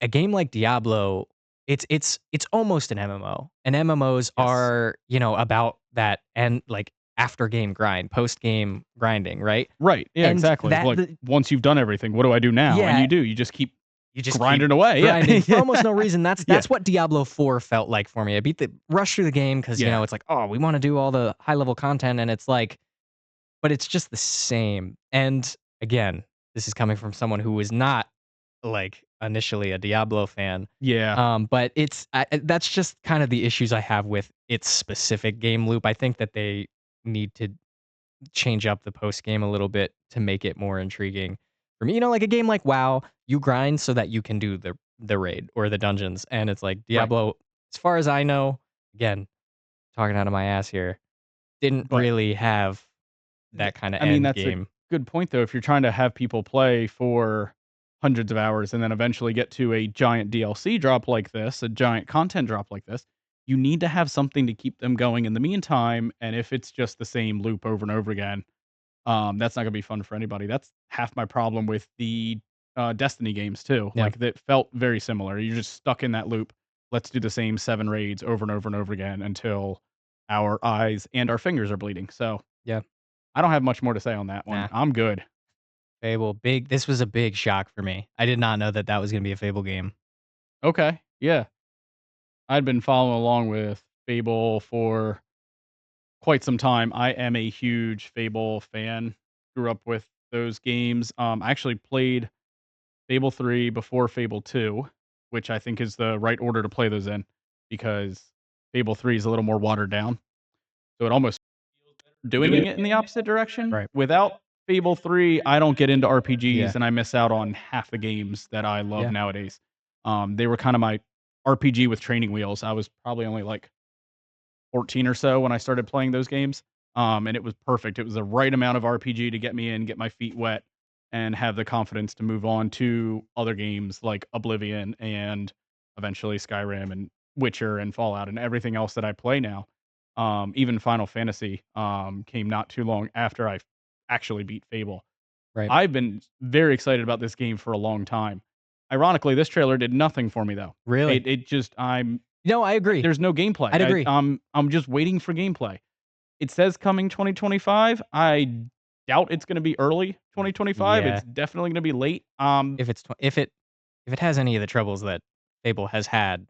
a game like Diablo, it's almost an MMO, and MMOs yes. are, about that and, like, after game grind, post game grinding, right? Right, yeah, And exactly. that Like, the once you've done everything, what do I do now? And yeah, you just keep you just keep grinding away, yeah. grinding for Yeah. almost no reason. That's Yeah, that's what Diablo 4 felt like for me. I beat the rush through the game because yeah, it's like, "Oh, we wanna do all the high level content," and it's like but it's just the same. And again, this is coming from someone who was not like initially a Diablo fan. yeah, But that's just kind of the issues I have with its specific game loop. I think that they need to change up the post game a little bit to make it more intriguing for me. Like a game like WoW, you grind so that you can do the raid or the dungeons, and it's like right. Diablo. As far as I know, again, talking out of my ass here, didn't But really have th that kind of I mean, end that's a game. good point, though, if you're trying to have people play for hundreds of hours and then eventually get to a giant DLC drop like this, a giant content drop like this, you need to have something to keep them going in the meantime, and if it's just the same loop over and over again, that's not gonna be fun for anybody. That's half my problem with the, Destiny games too. Yeah. Like, that felt very similar. You're just stuck in that loop. Let's do the same 7 raids over and over and over again until our eyes and our fingers are bleeding. So, Yeah. I don't have much more to say on that one. Nah. I'm good. Fable, big this was a big shock for me. I did not know that was gonna be a Fable game. Okay, yeah. I'd been following along with Fable for quite some time. I am a huge Fable fan. Grew up with those games. I actually played Fable 3 before Fable 2, which I think is the right order to play those in because Fable 3 is a little more watered down. So it almost doing it in the opposite direction. Right. Without Fable 3, I don't get into Yeah. RPGs and I miss out on half the games that I love Yeah. nowadays. They were kind of my RPG with training wheels. I was probably only like 14 or so when I started playing those games. And it was perfect. It was the right amount of RPG to get me in, get my feet wet, and have the confidence to move on to other games like Oblivion and eventually Skyrim and Witcher and Fallout and everything else that I play now. Even Final Fantasy came not too long after I actually beat Fable. Right. I've been very excited about this game for a long time. Ironically, this trailer did nothing for me though. Really? It just No, I agree. there's no gameplay. I'd agree. I'm just waiting for gameplay. It says coming 2025. I doubt it's gonna be early 2025. Yeah. It's definitely gonna be late. If it's if it has any of the troubles that Fable has had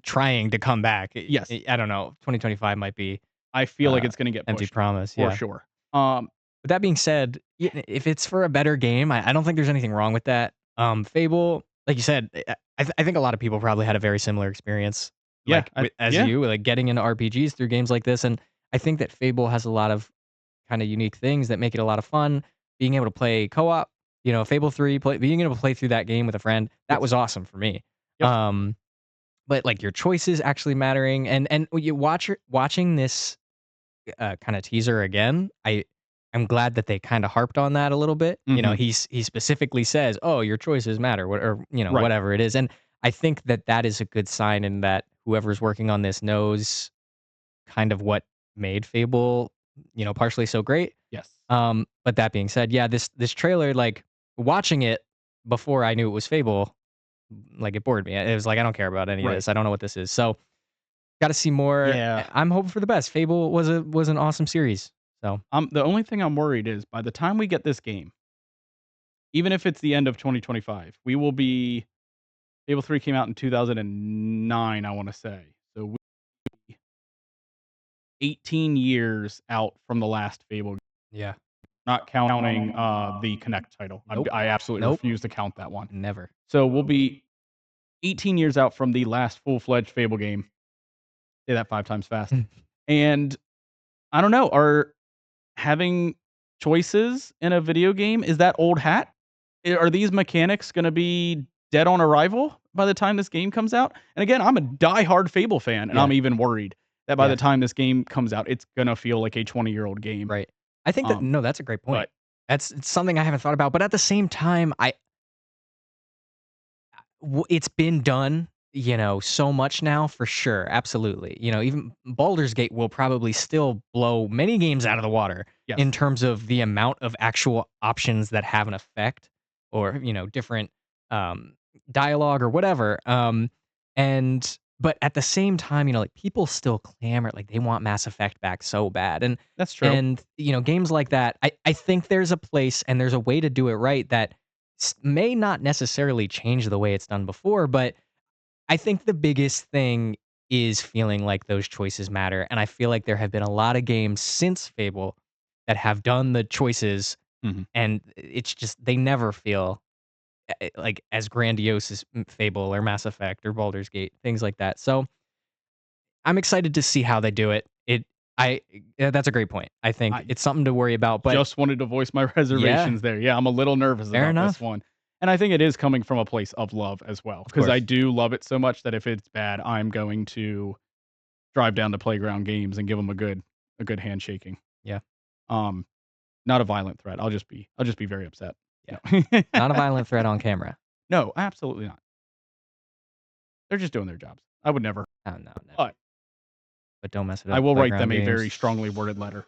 trying to come back, Yes, I don't know, 2025 might be, I feel like it's gonna get empty pushed promise, for yeah. sure. With that being said, if it's for a better game, I don't think there's anything wrong with that. Fable, like you said, I think a lot of people probably had a very similar experience, Yeah, like as yeah, you, like getting into RPGs through games like this, and I think that Fable has a lot of kind of unique things that make it a lot of fun. Being able to play co-op, Fable 3, being able to play through that game with a friend, that yes, was awesome for me. yep, But like your choices actually mattering, and when you watching this kind of teaser again, I'm glad that they kind of harped on that a little bit. mhm, He specifically says, "Oh, your choices matter," or right, whatever it is, and I think that is a good sign, in that whoever's working on this knows kind of what made Fable, partially so great. Yes. But that being said, yeah, this trailer, like, watching it before I knew it was Fable, like, it bored me. It was like, I don't care about any of Right. this. I don't know what this is. So, gotta see more. Yeah. I'm hoping for the best. Fable was an awesome series. So, The only thing I'm worried is by the time we get this game, even if it's the end of 2025, we will be Fable 3 came out in 2009, I wanna say. So we 18 years out from the last Fable, yeah. not counting, the Connect title. Nope. I absolutely Nope. refuse to count that one. Never. So we'll be 18 years out from the last full-fledged Fable game. Say that 5 times fast. And I don't know, are having choices in a video game, is that old hat? Are these mechanics gonna be dead on arrival by the time this game comes out? And again, I'm a diehard Fable fan, and Yeah. I'm even worried that by Yeah. the time this game comes out, it's gonna feel like a 20-year-old game. Right. I think that no, that's a great point. But It's something I haven't thought about, but at the same time, it's been done, so much now for sure. Absolutely. Even Baldur's Gate will probably still blow many games out of the water yes, in terms of the amount of actual options that have an effect or, different um, dialogue or whatever. But at the same time, like people still clamor, like they want Mass Effect back so bad. that's true. And games like that, I think there's a place and there's a way to do it right that may not necessarily change the way it's done before, but I think the biggest thing is feeling like those choices matter. And I feel like there have been a lot of games since Fable that have done the choices, Mhm. and it's just they never feel like as grandiose as Fable or Mass Effect or Baldur's Gate, things like that. So I'm excited to see how they do it. That's a great point. I think I it's something to worry about, but just wanted to voice my yeah, reservations there. Yeah, I'm a little nervous fair about this enough. one. And I think it is coming from a place of love as well, Of because I course. do love it so much that if it's bad, I'm going to drive down to Playground Games and give them a good handshaking. Yeah. Um, Not a violent threat. I'll just be very upset. Yeah. No. Not a violent threat on camera. No, absolutely not. They're just doing their jobs. I would never. Oh, no, never. But But don't mess it I up, will write Playground them a very Games. strongly worded letter.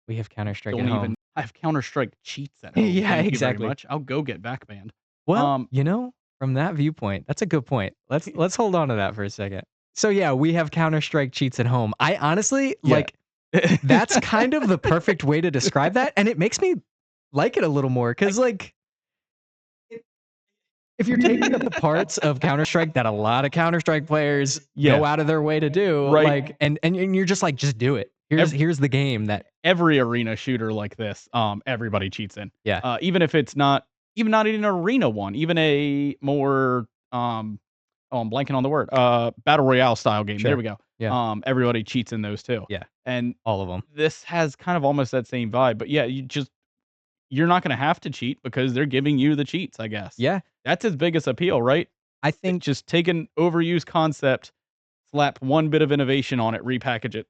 We have Counter-Strike at Don't even home. I have Counter-Strike cheats at home. Yeah, Thank you very exactly. much. I'll go get back banned. Well, Um, from that viewpoint, that's a good point. Let's hold on to that for a second. So yeah, we have Counter-Strike cheats at home. I honestly yeah. that's kind of the perfect way to describe that, and it makes me like it a little more because like if you're taking up the parts of Counter-Strike that a lot of Counter-Strike players Yeah. go out of their way to do, Right. like and you're just like, just do it. Here's the game that Every arena shooter like this, everybody cheats in. yeah. Even if it's not even not an arena one, even a more, oh, I'm blanking on the word, battle royale style game. There Sure. we go. Yeah. Everybody cheats in those too. Yeah. And All of them. this has kind of almost that same vibe, but yeah, you're not gonna have to cheat because they're giving you the cheats, I guess. Yeah. That's its biggest appeal, right? I think Just take an overused concept, slap one bit of innovation on it, repackage it,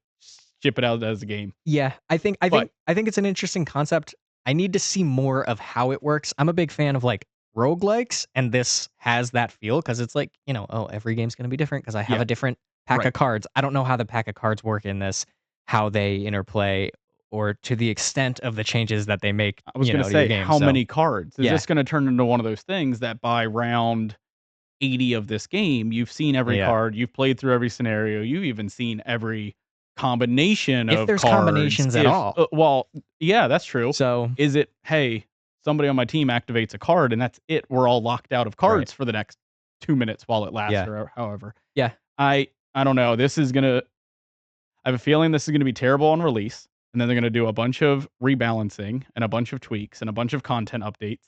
ship it out as a game. yeah, But I think it's an interesting concept. I need to see more of how it works. I'm a big fan of like roguelikes, and this has that feel because it's like, oh, every game's gonna be different because I have yeah, a different pack right. of cards. I don't know how the pack of cards work in this, how they interplay, or to the extent of the changes that they make, I was gonna to your say, game. how So many cards? Is yeah, this gonna turn into one of those things that by round 80 of this game, you've seen every yeah. card, you've played through every scenario, you've even seen every combination If of there's cards. combinations at If all. well, yeah, that's true. So Is it, "Hey, somebody on my team activates a card and that's it, we're all locked out of right. cards for the next 2 minutes while it lasts," Yeah. or however. Yeah. I don't know, I have a feeling this is gonna be terrible on release, and then they're gonna do a bunch of rebalancing, and a bunch of tweaks, and a bunch of content updates,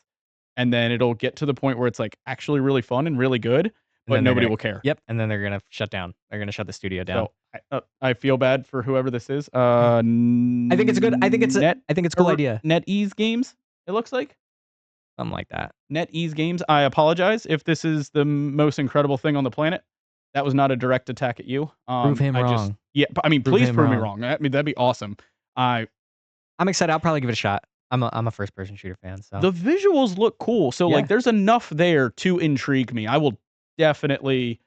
and then it'll get to the point where it's, like, actually really fun and really good, And but then they're nobody gonna will care. yep, and then they're gonna shut down. They're gonna shut the studio down. So, I feel bad for whoever this is. I think it's a good Net I think it's a cool idea. NetEase Games, it looks like? Something like that. NetEase Games. I apologize if this is the most incredible thing on the planet. That was not a direct attack at you. Prove him I just wrong. yeah, I mean, Prove please him prove me wrong. wrong. I mean, that'd be awesome. I I'm excited. I'll probably give it a shot. I'm a first person shooter fan, so The visuals look cool, so, yeah. like, there's enough there to intrigue me. I will definitely,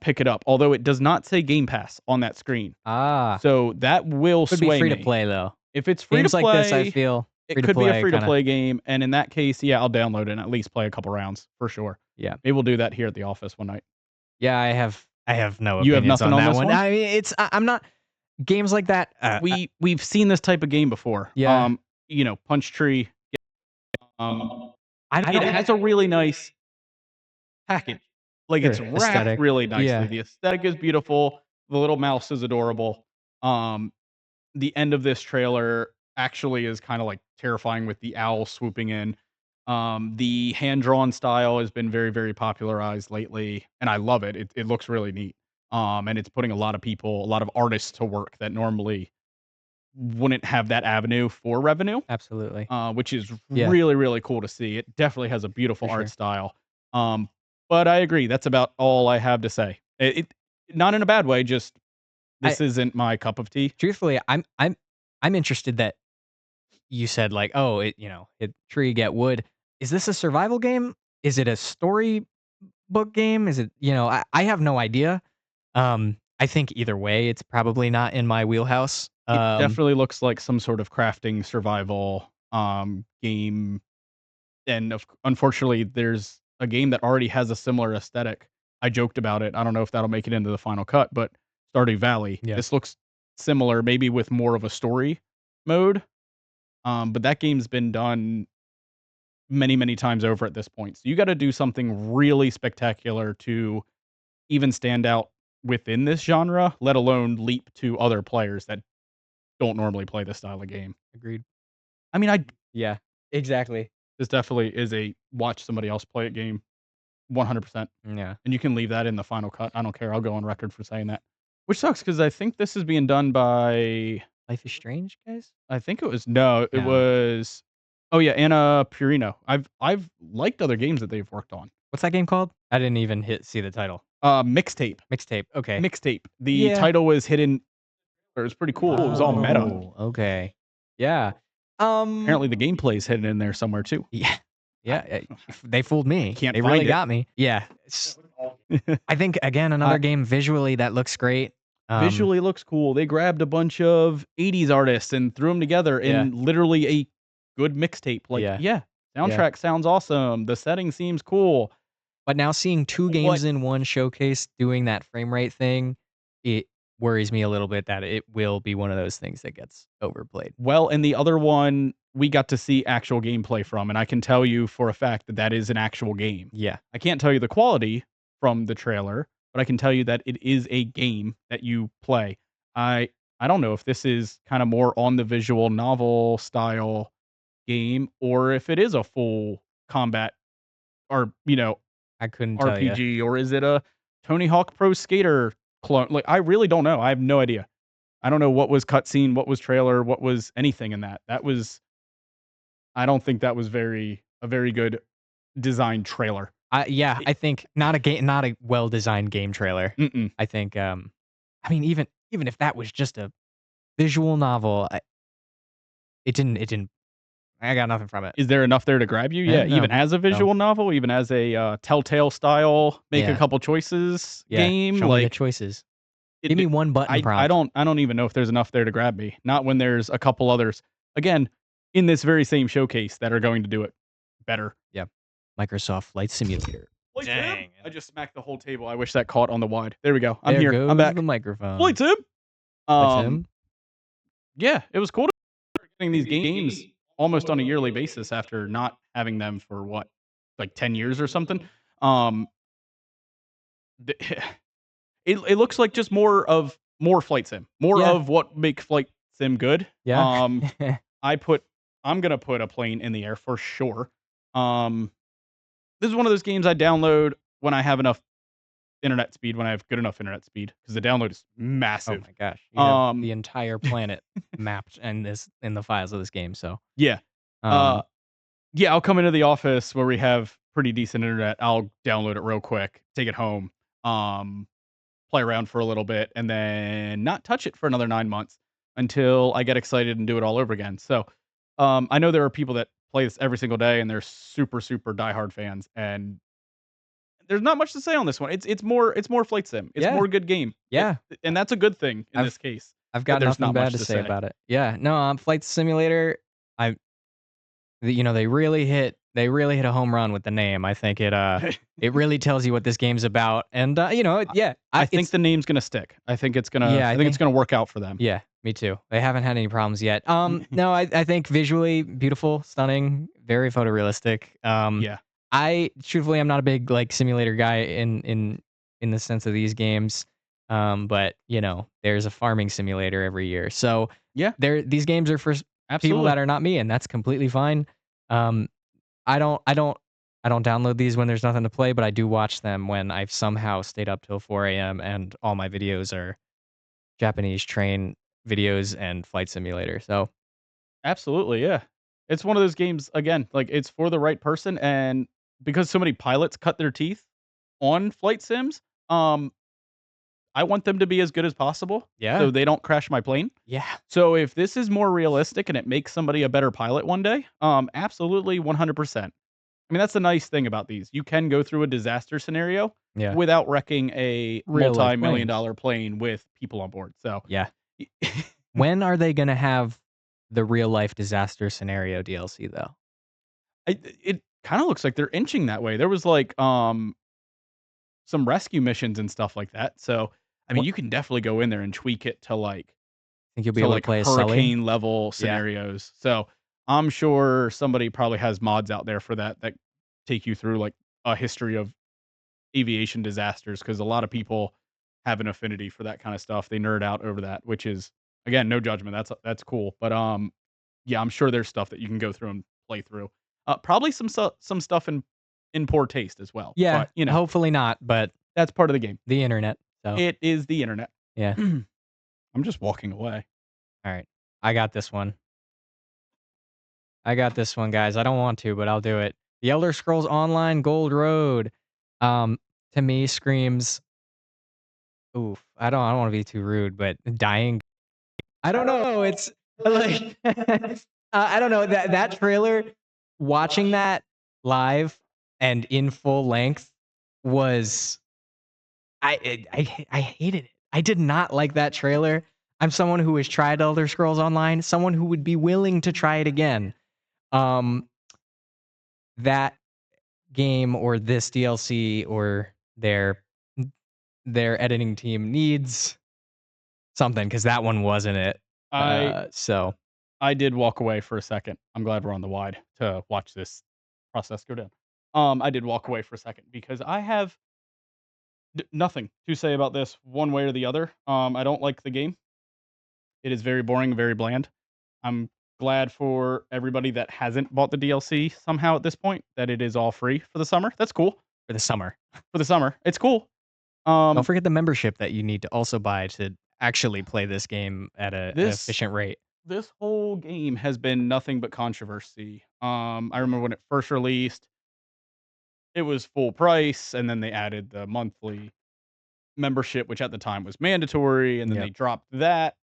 pick it up. Although it does not say Game Pass on that screen. Ah, So that will could be sway free to me. play though. If it's free to Games like this, I play, feel it free to could be a play free to kind of play game, and in that case, yeah, I'll download it and at least play a couple rounds for sure. yeah. Maybe we'll do that here at the office one night. Yeah, I have no You have opinions nothing on on that this one. one? I mean, I'm not games like that. We've seen this type of game before. Yeah, Punch Tree. I It don't has a really nice package. Like it's sure wrapped aesthetic. really nicely. Yeah, The aesthetic is beautiful. The little mouse is adorable. Um, the end of this trailer actually is kind of like terrifying with the owl swooping in. The hand drawn style has been very, very popularized lately, and I love it. It looks really neat. And it's putting a lot of people, a lot of artists to work that normally wouldn't have that avenue for revenue, absolutely. which is Yeah, really, really cool to see. It definitely has a beautiful for art sure. style. Um, but I agree. That's about all I have to say. It not in a bad way. Just I this isn't my cup of tea. truthfully, I'm interested that you said like, oh, hit tree, get wood. Is this a survival game? Is it a story book game? Is it, I have no idea. I think either way, it's probably not in my wheelhouse. It definitely looks like some sort of crafting survival game, and unfortunately, there's a game that already has a similar aesthetic. I joked about it. I don't know if that'll make it into the final cut, but Stardew Valley. Yeah, This looks similar, maybe with more of a story mode. But that game's been done many, many times over at this point. So you got to do something really spectacular to even stand out within this genre, let alone leap to other players that don't normally play this style of game. agreed. I mean, I Yeah, exactly. this definitely is a watch somebody else play it game, 100%. Yeah. And you can leave that in the final cut. I don't care. I'll go on record for saying that. Which sucks because I think this is being done by. Life is Strange, guys? I think it was no, it No. was. Oh yeah, Anna Purino. I've liked other games that they've worked on. What's that game called? I didn't even see the title. Mixtape. Mixtape. Okay. Mixtape. The Yeah. title was hidden. It was pretty cool. It was all meta. Oh, okay. Yeah. Apparently, the gameplay's hidden in there somewhere too. Yeah. I, Yeah, they fooled me. can't They find really it. got me. Yeah. I think again another game visually that looks great. Visually looks cool. They grabbed a bunch of 80s artists and threw them together Yeah. in literally a good mixtape. Like, Yeah. yeah, Yeah. soundtrack sounds awesome. The setting seems cool. But now seeing two games in one showcase doing that frame rate thing, it worries me a little bit that it will be one of those things that gets overplayed. Well, and the other one we got to see actual gameplay from, and I can tell you for a fact that that is an actual game. Yeah. I can't tell you the quality from the trailer, but I can tell you that it is a game that you play. I don't know if this is kind of more on the visual novel style game or if it is a full combat or, I couldn't tell you. RPG, or is it a Tony Hawk Pro Skater clone? Like, I really don't know. I have no idea. I don't know what was cutscene, what was trailer, what was anything in that. I don't think that was a very good designed trailer. Yeah, It I think not a well-designed game trailer. Mm-mm. I think, I mean, even if that was just a visual novel, it didn't I got nothing from it. Is there enough there to grab you? Yeah, even No, as a no. visual novel, even as a, Telltale style, make a Yeah, couple choices yeah. game, Show me the like, choices. it Give me one button I prompt. don't even know if there's enough there to grab me. Not when there's a couple others, again, in this very same showcase that are going to do it better. Yeah. Microsoft Flight Simulator. Flight Sim! Dang. I just smacked the whole table. I wish that caught on the wide. There we go. I'm There here. I'm goes back. the microphone. Flight Sim! Flight Um, Sim? yeah, it was cool to start getting these games almost on a yearly basis after not having them for what, like 10 years or something. Um, the it looks like just more Flight Sim, more Yeah. of what make Flight Sim good. Yeah. I put I'm gonna put a plane in the air for sure. Um, this is one of those games I download when I have enough internet speed, when I have good enough internet speed, because the download is Oh massive. my gosh. You have Um, the entire planet mapped in the files of this game, so, yeah. Uh, um, yeah, I'll come into the office where we have pretty decent internet. I'll download it real quick, take it home, um, play around for a little bit, and then not touch it for another 9 months until I get excited and do it all over again. So, I know there are people that play this every single day, and they're super, super diehard fans, and there's not much to say on this one. It's more flight sim. It's Yeah, more good game. yeah. And that's a good thing in I've this case, I've that got there's nothing not bad much to to say say. about it. Yeah, no, Flight Simulator, I you know, they really hit a home run with the name. I think it really tells you what this game's about, and, you know, I yeah, I think it's the name's gonna stick. I think it's gonna yeah, I I think it's think gonna work out for them. yeah, me too. They haven't had any problems yet. No, I think visually beautiful, stunning, very photorealistic. Yeah. I truthfully, I'm not a big like simulator guy in the sense of these games. But you know, there's a farming simulator every year, so Yeah, these games are for people absolutely. that are not me, and that's completely fine. Um, I don't download these when there's nothing to play, but I do watch them when I've somehow stayed up till 4 a.m. and all my videos are Japanese train videos and flight simulator. So Absolutely, yeah. It's one of those games, again, like, it's for the right person, and because so many pilots cut their teeth on flight sims, um, I want them to be as good as possible yeah, so they don't crash my plane. yeah, So if this is more realistic and it makes somebody a better pilot one day, absolutely 100%. I mean, that's the nice thing about these. You can go through a disaster scenario yeah. without wrecking a Real life multi-million planes. dollar plane with people on board. So, Yeah. When are they gonna have the real life disaster scenario DLC though? it kind of looks like they're inching that way. There was like some rescue missions and stuff like that. So, I mean, What you can definitely go in there and tweak it think you'll be to able to like play as Sully? hurricane level Yeah. scenarios. So, I'm sure somebody probably has mods out there for that take you through like a history of aviation disasters because a lot of people have an affinity for that kind of stuff. They nerd out over that, which is again no judgment. That's cool. But yeah, I'm sure there's stuff that you can go through and play through. Probably some stuff in poor taste as well. Yeah, But you know hopefully not, but that's part of the game. the internet. So, It is the internet. yeah. I'm just walking away. All right. I got this one. I got this one, guys. I don't want to, but I'll do it. The Elder Scrolls Online Gold Road, um, to me screams, oof, I don't wanna be too rude, but dying. I don't know, it's like, I don't know, that trailer, watching that live and in full length was I hated it. I did not like that trailer. I'm someone who has tried Elder Scrolls Online, someone who would be willing to try it again. Um, that game or this DLC or their editing team needs something because that one wasn't it. I So I did walk away for a second. I'm glad we're on the wide to watch this process go down. I did walk away for a second because I have nothing to say about this one way or the other. I don't like the game. It is very boring, very bland. I'm glad for everybody that hasn't bought the DLC somehow at this point that it is all free for the summer. That's cool. for the summer. For the summer. It's cool. Don't Um forget the membership that you need to also buy to actually play this game at an this efficient rate. this whole game has been nothing but controversy. I remember when it first released, it was full price and then they added the monthly membership which at the time was mandatory and then they Yep. dropped that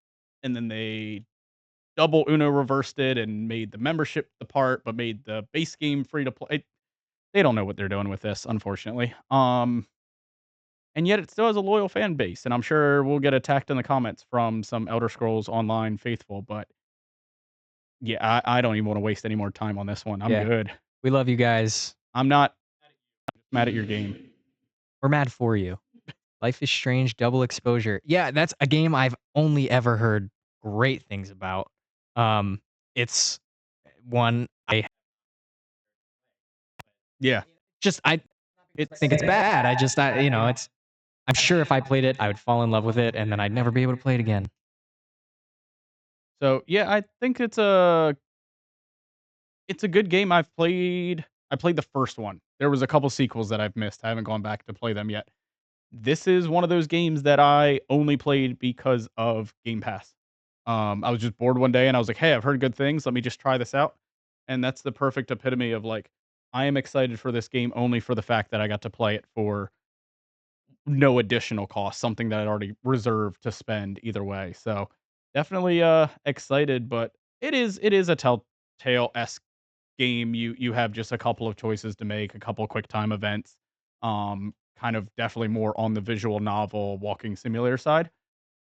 and then they double Uno reversed it and made the membership the part but made the base game free to play. They don't know what they're doing with this, unfortunately. And yet it still has a loyal fan base, and I'm sure we'll get attacked in the comments from some Elder Scrolls Online faithful, but yeah, I don't even wanna waste any more time on this one. I'm Yeah. good. We love you guys. I'm not mad at your game. We're mad for you. Life is Strange Double Exposure. Yeah, that's a game I've only ever heard great things about. It's one I Yeah. just I think it's bad. You know, it's I'm sure if I played it, I would fall in love with it and then I'd never be able to play it again. So, yeah, I think it's a good game. I played the first one. There was a couple sequels that I've missed. I haven't gone back to play them yet. This is one of those games that I only played because of Game Pass. I was just bored one day and I was like, "Hey, I've heard good things. Let me just try this out." And that's the perfect epitome of like, I am excited for this game only for the fact that I got to play it for no additional cost, something that I'd already reserved to spend either way. So definitely excited, but it is a Telltale esque game. You have just a couple of choices to make, a couple quick time events. Kind of definitely more on the visual novel walking simulator side.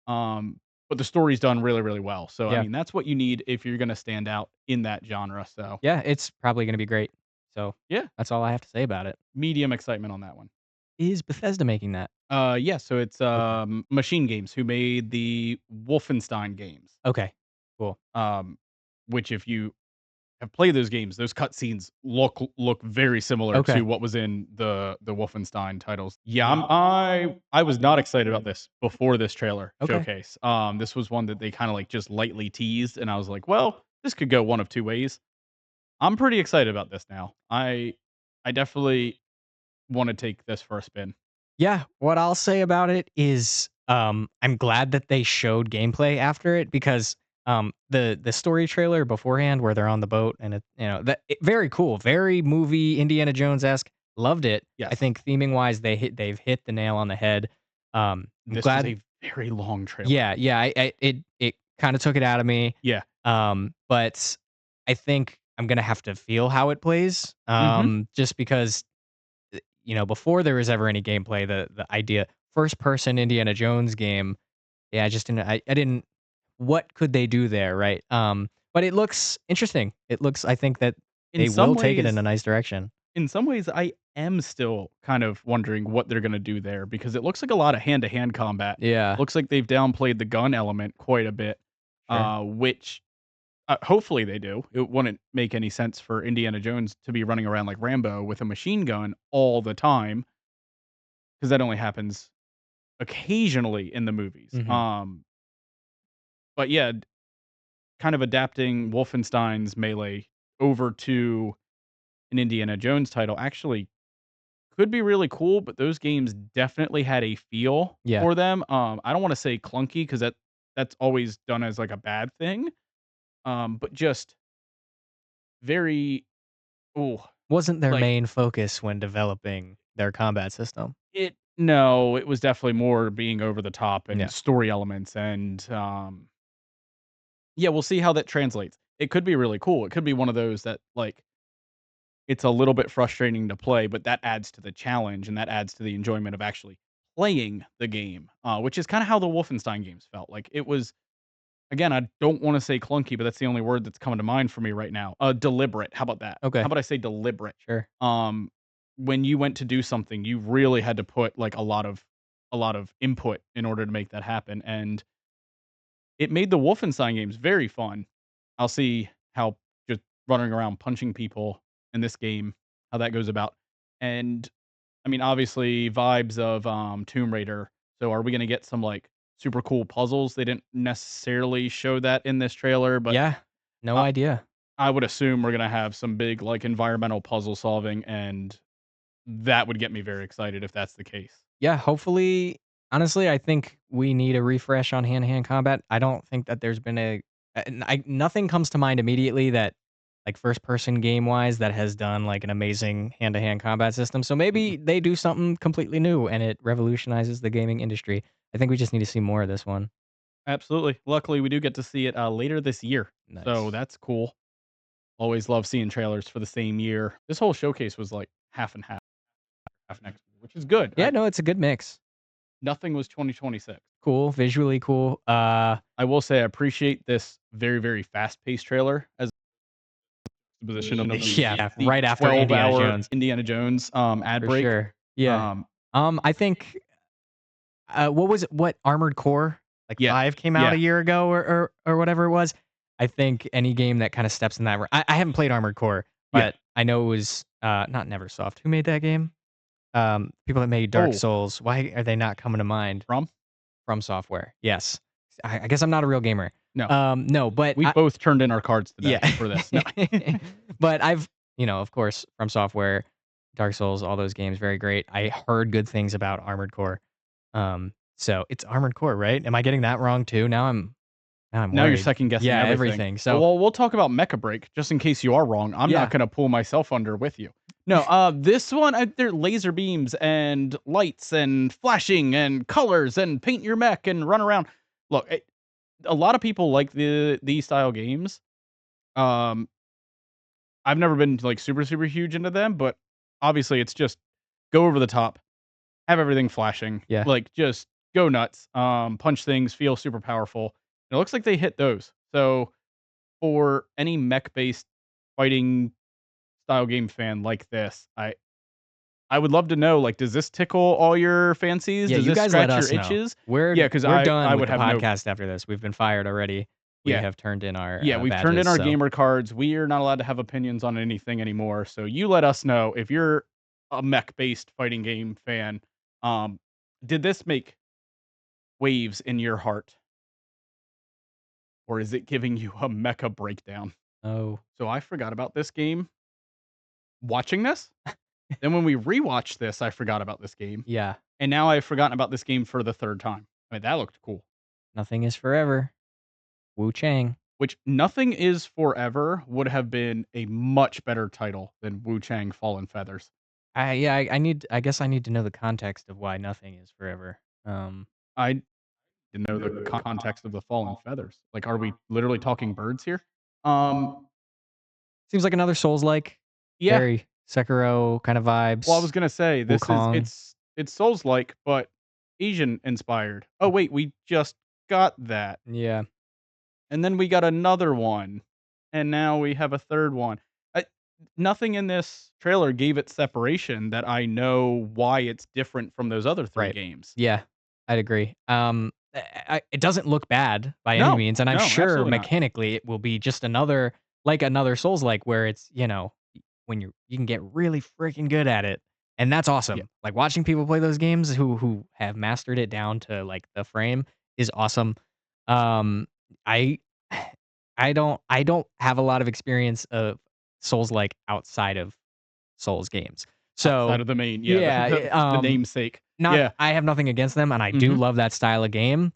But the story's done really, really well. So, I Yeah. mean, that's what you need if you're gonna stand out in that genre. So, Yeah, it's probably gonna be great. So, yeah, that's all I have to say about it. medium excitement on that one. Is Bethesda making that? Yeah, so it's, Okay. Machine Games who made the Wolfenstein games, Okay. Cool. um, which if you have played those games, those cutscenes look very similar to Okay. what was in the Wolfenstein titles. Yeah, I was not excited about this before this trailer Okay. showcase. This was one that they kinda, like, just lightly teased, and I was like, "Well, this could go one of 2 ways." I'm pretty excited about this now. I definitely wanna take this for a spin. Yeah, what I'll say about it is, I'm glad that they showed gameplay after it because, the story trailer beforehand where they're on the boat and very cool, very movie Indiana Jones-esque, loved it. I Yes. think theming-wise, they've hit the nail on the head. I'm This was glad. a very long trailer. Yeah, yeah, it kinda took it out of me, Yeah. but I think I'm gonna have to feel how it plays, Mhm. just because before there was ever any gameplay, the idea first person Indiana Jones game, yeah, I just didn't I didn't what could they do there, right? But it looks interesting. I think that In they some will take it in a ways nice direction. in some ways, I am still kind of wondering what they're gonna do there because it looks like a lot of hand-to-hand combat. Yeah, Looks like they've downplayed the gun element quite a bit, sure. which, hopefully they do. It wouldn't make any sense for Indiana Jones to be running around like Rambo with a machine gun all the time because that only happens occasionally in the movies. Mhm. But yeah, kind of adapting Wolfenstein's Melee over to an Indiana Jones title actually could be really cool, but those games definitely had a feel Yeah. for them. I don't wanna say clunky because that's always done as, like, a bad thing, but just very ooh, Wasn't their like, main focus when developing their combat system. it was definitely more being over the top and Yeah. story elements and, yeah, we'll see how that translates. It could be really cool. It could be one of those that, like, it's a little bit frustrating to play, but that adds to the challenge and that adds to the enjoyment of actually playing the game, which is kinda how the Wolfenstein games felt. Like, it was again, I don't wanna say clunky, but that's the only word that's coming to mind for me right now. Deliberate, how about that? How Okay. about I say deliberate? Sure. Um, when you went to do something, you really had to put, like, a lot of input in order to make that happen, and it made the Wolfenstein games very fun. I'll see how just running around punching people in this game, how that goes about. And I mean, obviously vibes of Tomb Raider. So are we gonna get some like super cool puzzles? They didn't necessarily show that in this trailer, but Yeah. No I, idea. I would assume we're gonna have some big like environmental puzzle solving, and that would get me very excited if that's the case. Yeah, hopefully honestly, I think we need a refresh on hand-to-hand combat. I don't think that there's been nothing comes to mind immediately that, like, first person game-wise that has done, like, an amazing hand-to-hand combat system, so Mhm. maybe they do something completely new and it revolutionizes the gaming industry. I think we just need to see more of this one. Absolutely. Luckily, we do get to see it later this year, so Nice. that's cool. Always love seeing trailers for the same year. This whole showcase was like half and half, half next year, which is good. Yeah, no, it's a good mix. Nothing was 2026. Cool, visually cool. I will say I appreciate this very, very fast-paced trailer as the position of Yeah, the right after Indiana 12-hour Jones, Indiana Jones, ad for break. sure. Yeah. Um, I think what was it? What Armored Core like yeah, 5 came out yeah, a year ago or whatever it was. I think any game that kind of steps in that. I haven't played Armored Core, yeah. but I know it was not Neversoft. Who made that game? People that made Dark Oh, Souls. Why are they not coming to mind? from? From Software. Yes. I guess I'm not a real gamer. No. No, but We both turned in our cards yeah. today for this. No. But of course, From Software, Dark Souls, all those games, very great. I heard good things about Armored Core. So it's Armored Core, right? Am I getting that wrong too? Now I'm Now you're worried. second guessing Yeah, everything. everything. Oh, So well, we'll talk about Mecha BREAK just in case you are wrong. I'm not yeah. gonna pull myself under with you. No, this one, there are laser beams and lights and flashing and colors and paint your mech and run around. Look, a lot of people like these style games. Um, I've never been like super super huge into them, but obviously it's just go over the top, have everything flashing, Yeah. like, just go nuts, punch things, feel super powerful. And it looks like they hit those. So, for any mech-based fighting style game fan like this, I would love to know, like, does this tickle all your fancies? Yeah, Does you this guys let scratch your us know. itches? We're Yeah, because we're I done with would the have no. podcast after this. We've been fired already. We Yeah. have turned in our, Yeah, we've turned in badges, our so gamer cards. We are not allowed to have opinions on anything anymore. So you let us know if you're a mech-based fighting game fan. Um, did this make waves in your heart, or is it giving you a mecha breakdown? oh, So I forgot about this game watching this. Then when we rewatched this, I forgot about this game, yeah. and now I've forgotten about this game for the third time. I mean, that looked cool. Nothing is forever. Wuchang. Which Nothing is Forever would have been a much better title than Wuchang Fallen Feathers. I guess I need to know the context of why nothing is forever. I didn't know the context of the Fallen Feathers. Like, are we literally talking birds here? Um, Seems like another Souls-like, yeah. very Sekiro kind of Well, I vibes. was gonna say this is Wukong. it's Souls-like, but Asian inspired. Oh wait, we just got that, Yeah, and then we got another one, and now we have a third one. I, Nothing in this trailer gave it separation that I know why it's different from those other three right. games. Yeah, I'd agree. It doesn't look bad by any No, means, and I'm no, sure absolutely not. mechanically it will be just another Souls-like where it's, when you can get really freaking good at it, and that's Yeah, awesome. Like, watching people play those games who have mastered it down to, like, the frame is awesome. Um, I I don't have a lot of experience of Souls-like outside of Souls games. outside So, of the main, yeah, yeah, the namesake. not Yeah. I have nothing against them, and I do Mhm. love that style of game,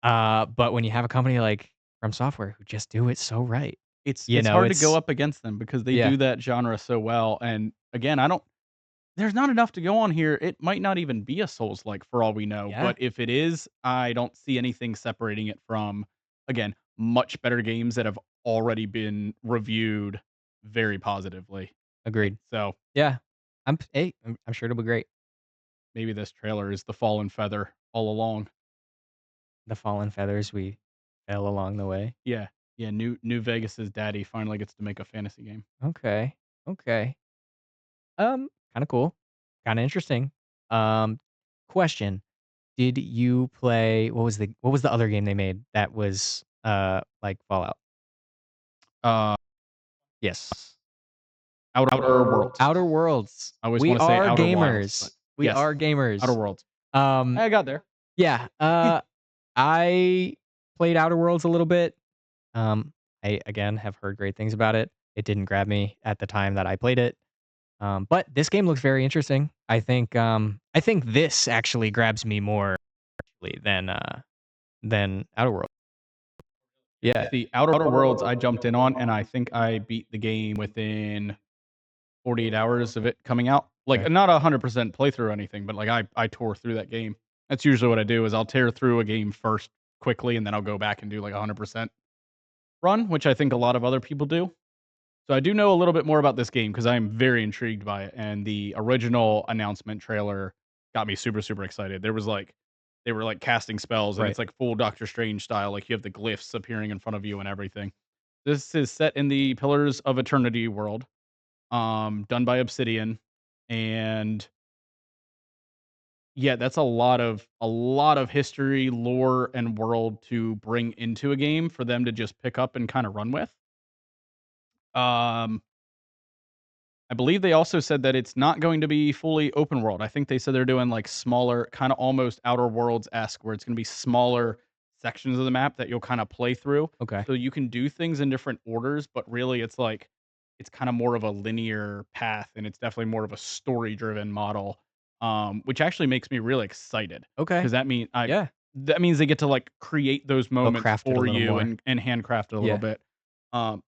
but when you have a company like From Software who just do it so right, It's hard to go it's up against them because they yeah, do that genre so well, and again, I don't there's not enough to go on here. It might not even be a Souls-like for all we know, yeah, but if it is, I don't see anything separating it from, again, much better games that have already been reviewed very positively. agreed. So, Yeah, I'm sure it'll be great. maybe this trailer is the fallen feather all along. The fallen feathers we fell along the way. Yeah. Yeah, New Vegas's daddy finally gets to make a fantasy game. Okay, okay. Kinda cool, kinda interesting. Um, question, did you play what was the other game they made that was, like Fallout? Uh, Yes. Outer Worlds. Outer Worlds. I always We wanna say are Outer Wilds, but gamers. We yes, are Outer gamers. Worlds. Um, I got there. yeah, I played Outer Worlds a little bit. Um, I, again, have heard great things about it. It didn't grab me at the time that I played it. But this game looks very interesting. I think this actually grabs me more actually than Outer Worlds. Yeah. The Outer Worlds I jumped in on, and I think I beat the game within 48 hours of it coming out. Like, Okay. not 100% playthrough or anything, but, like, I tore through that game. That's usually what I do is I'll tear through a game first quickly, and then I'll go back and do, like, a 100% run, which I think a lot of other people do. So I do know a little bit more about this game because I am very intrigued by it, and the original announcement trailer got me super, super excited. They were, like, casting spells, and Right. it's, like, full Doctor Strange style, like, you have the glyphs appearing in front of you and everything. This is set in the Pillars of Eternity world, done by Obsidian, and yeah, that's a lot of history, lore, and world to bring into a game for them to just pick up and kinda run with. Um I believe they also said that it's not going to be fully open world. I think they said they're doing like smaller, kind of almost Outer Worlds-esque, where it's going to be smaller sections of the map that you'll kind of play through. Okay. So you can do things in different orders, but really it's like it's kind of more of a linear path, and it's definitely more of a story-driven model, which actually makes me really excited Okay. because Yeah. that means they get to like create those They'll moments craft it a for little you more. and handcraft it a little Yeah. bit. Um,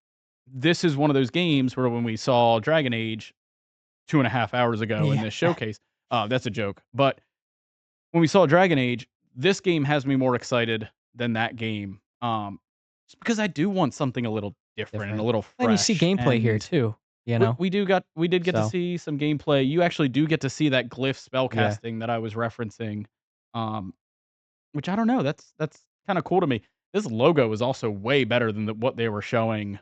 this is one of those games where when we saw Dragon Age 2.5 hours ago in Yeah. this showcase, that's a joke, but when we saw Dragon Age, this game has me more excited than that game, just because I do want something a little different and a Different. little And you see fresh, gameplay here and too. you know? We did get to So, see some gameplay. You actually do get to see that glyph spell yeah. casting that I was referencing, um, which I don't know, that's kinda cool to me. This logo is also way better than what they were showing,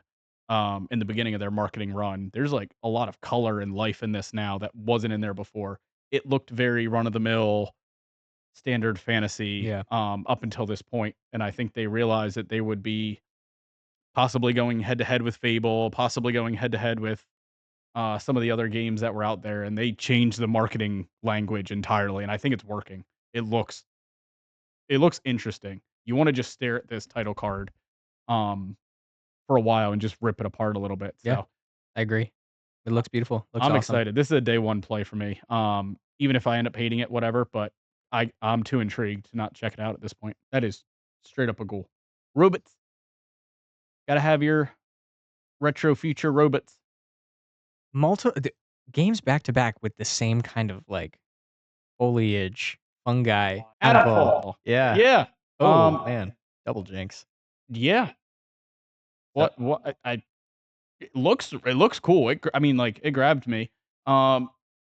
in the beginning of their marketing run. There's, like, a lot of color and life in this now that wasn't in there before. It looked very run-of-the-mill, standard fantasy, Yeah. up until this point, and I think they realized that they would be possibly going head to head with Fable, possibly going head to head with some of the other games that were out there, and they changed the marketing language entirely, and I think it's working. It looks it looks interesting. You wanna just stare at this title card, um, for a while and just rip it apart a little bit, Yeah. so, I agree. It I looks beautiful. Looks I'm awesome. excited. This is a day 1 play for me, even if I end up hating it, whatever, but I'm too intrigued to not check it out at this point. That is straight up a goal. Robots. Gotta have your retro future robots. Games back to back with the same kind of, like, foliage, fungi, Atomfall. Atomfall. Yeah. Yeah, Oh, man. Double jinx. yeah. Uh, What I it looks cool. I mean, like, it grabbed me. Um,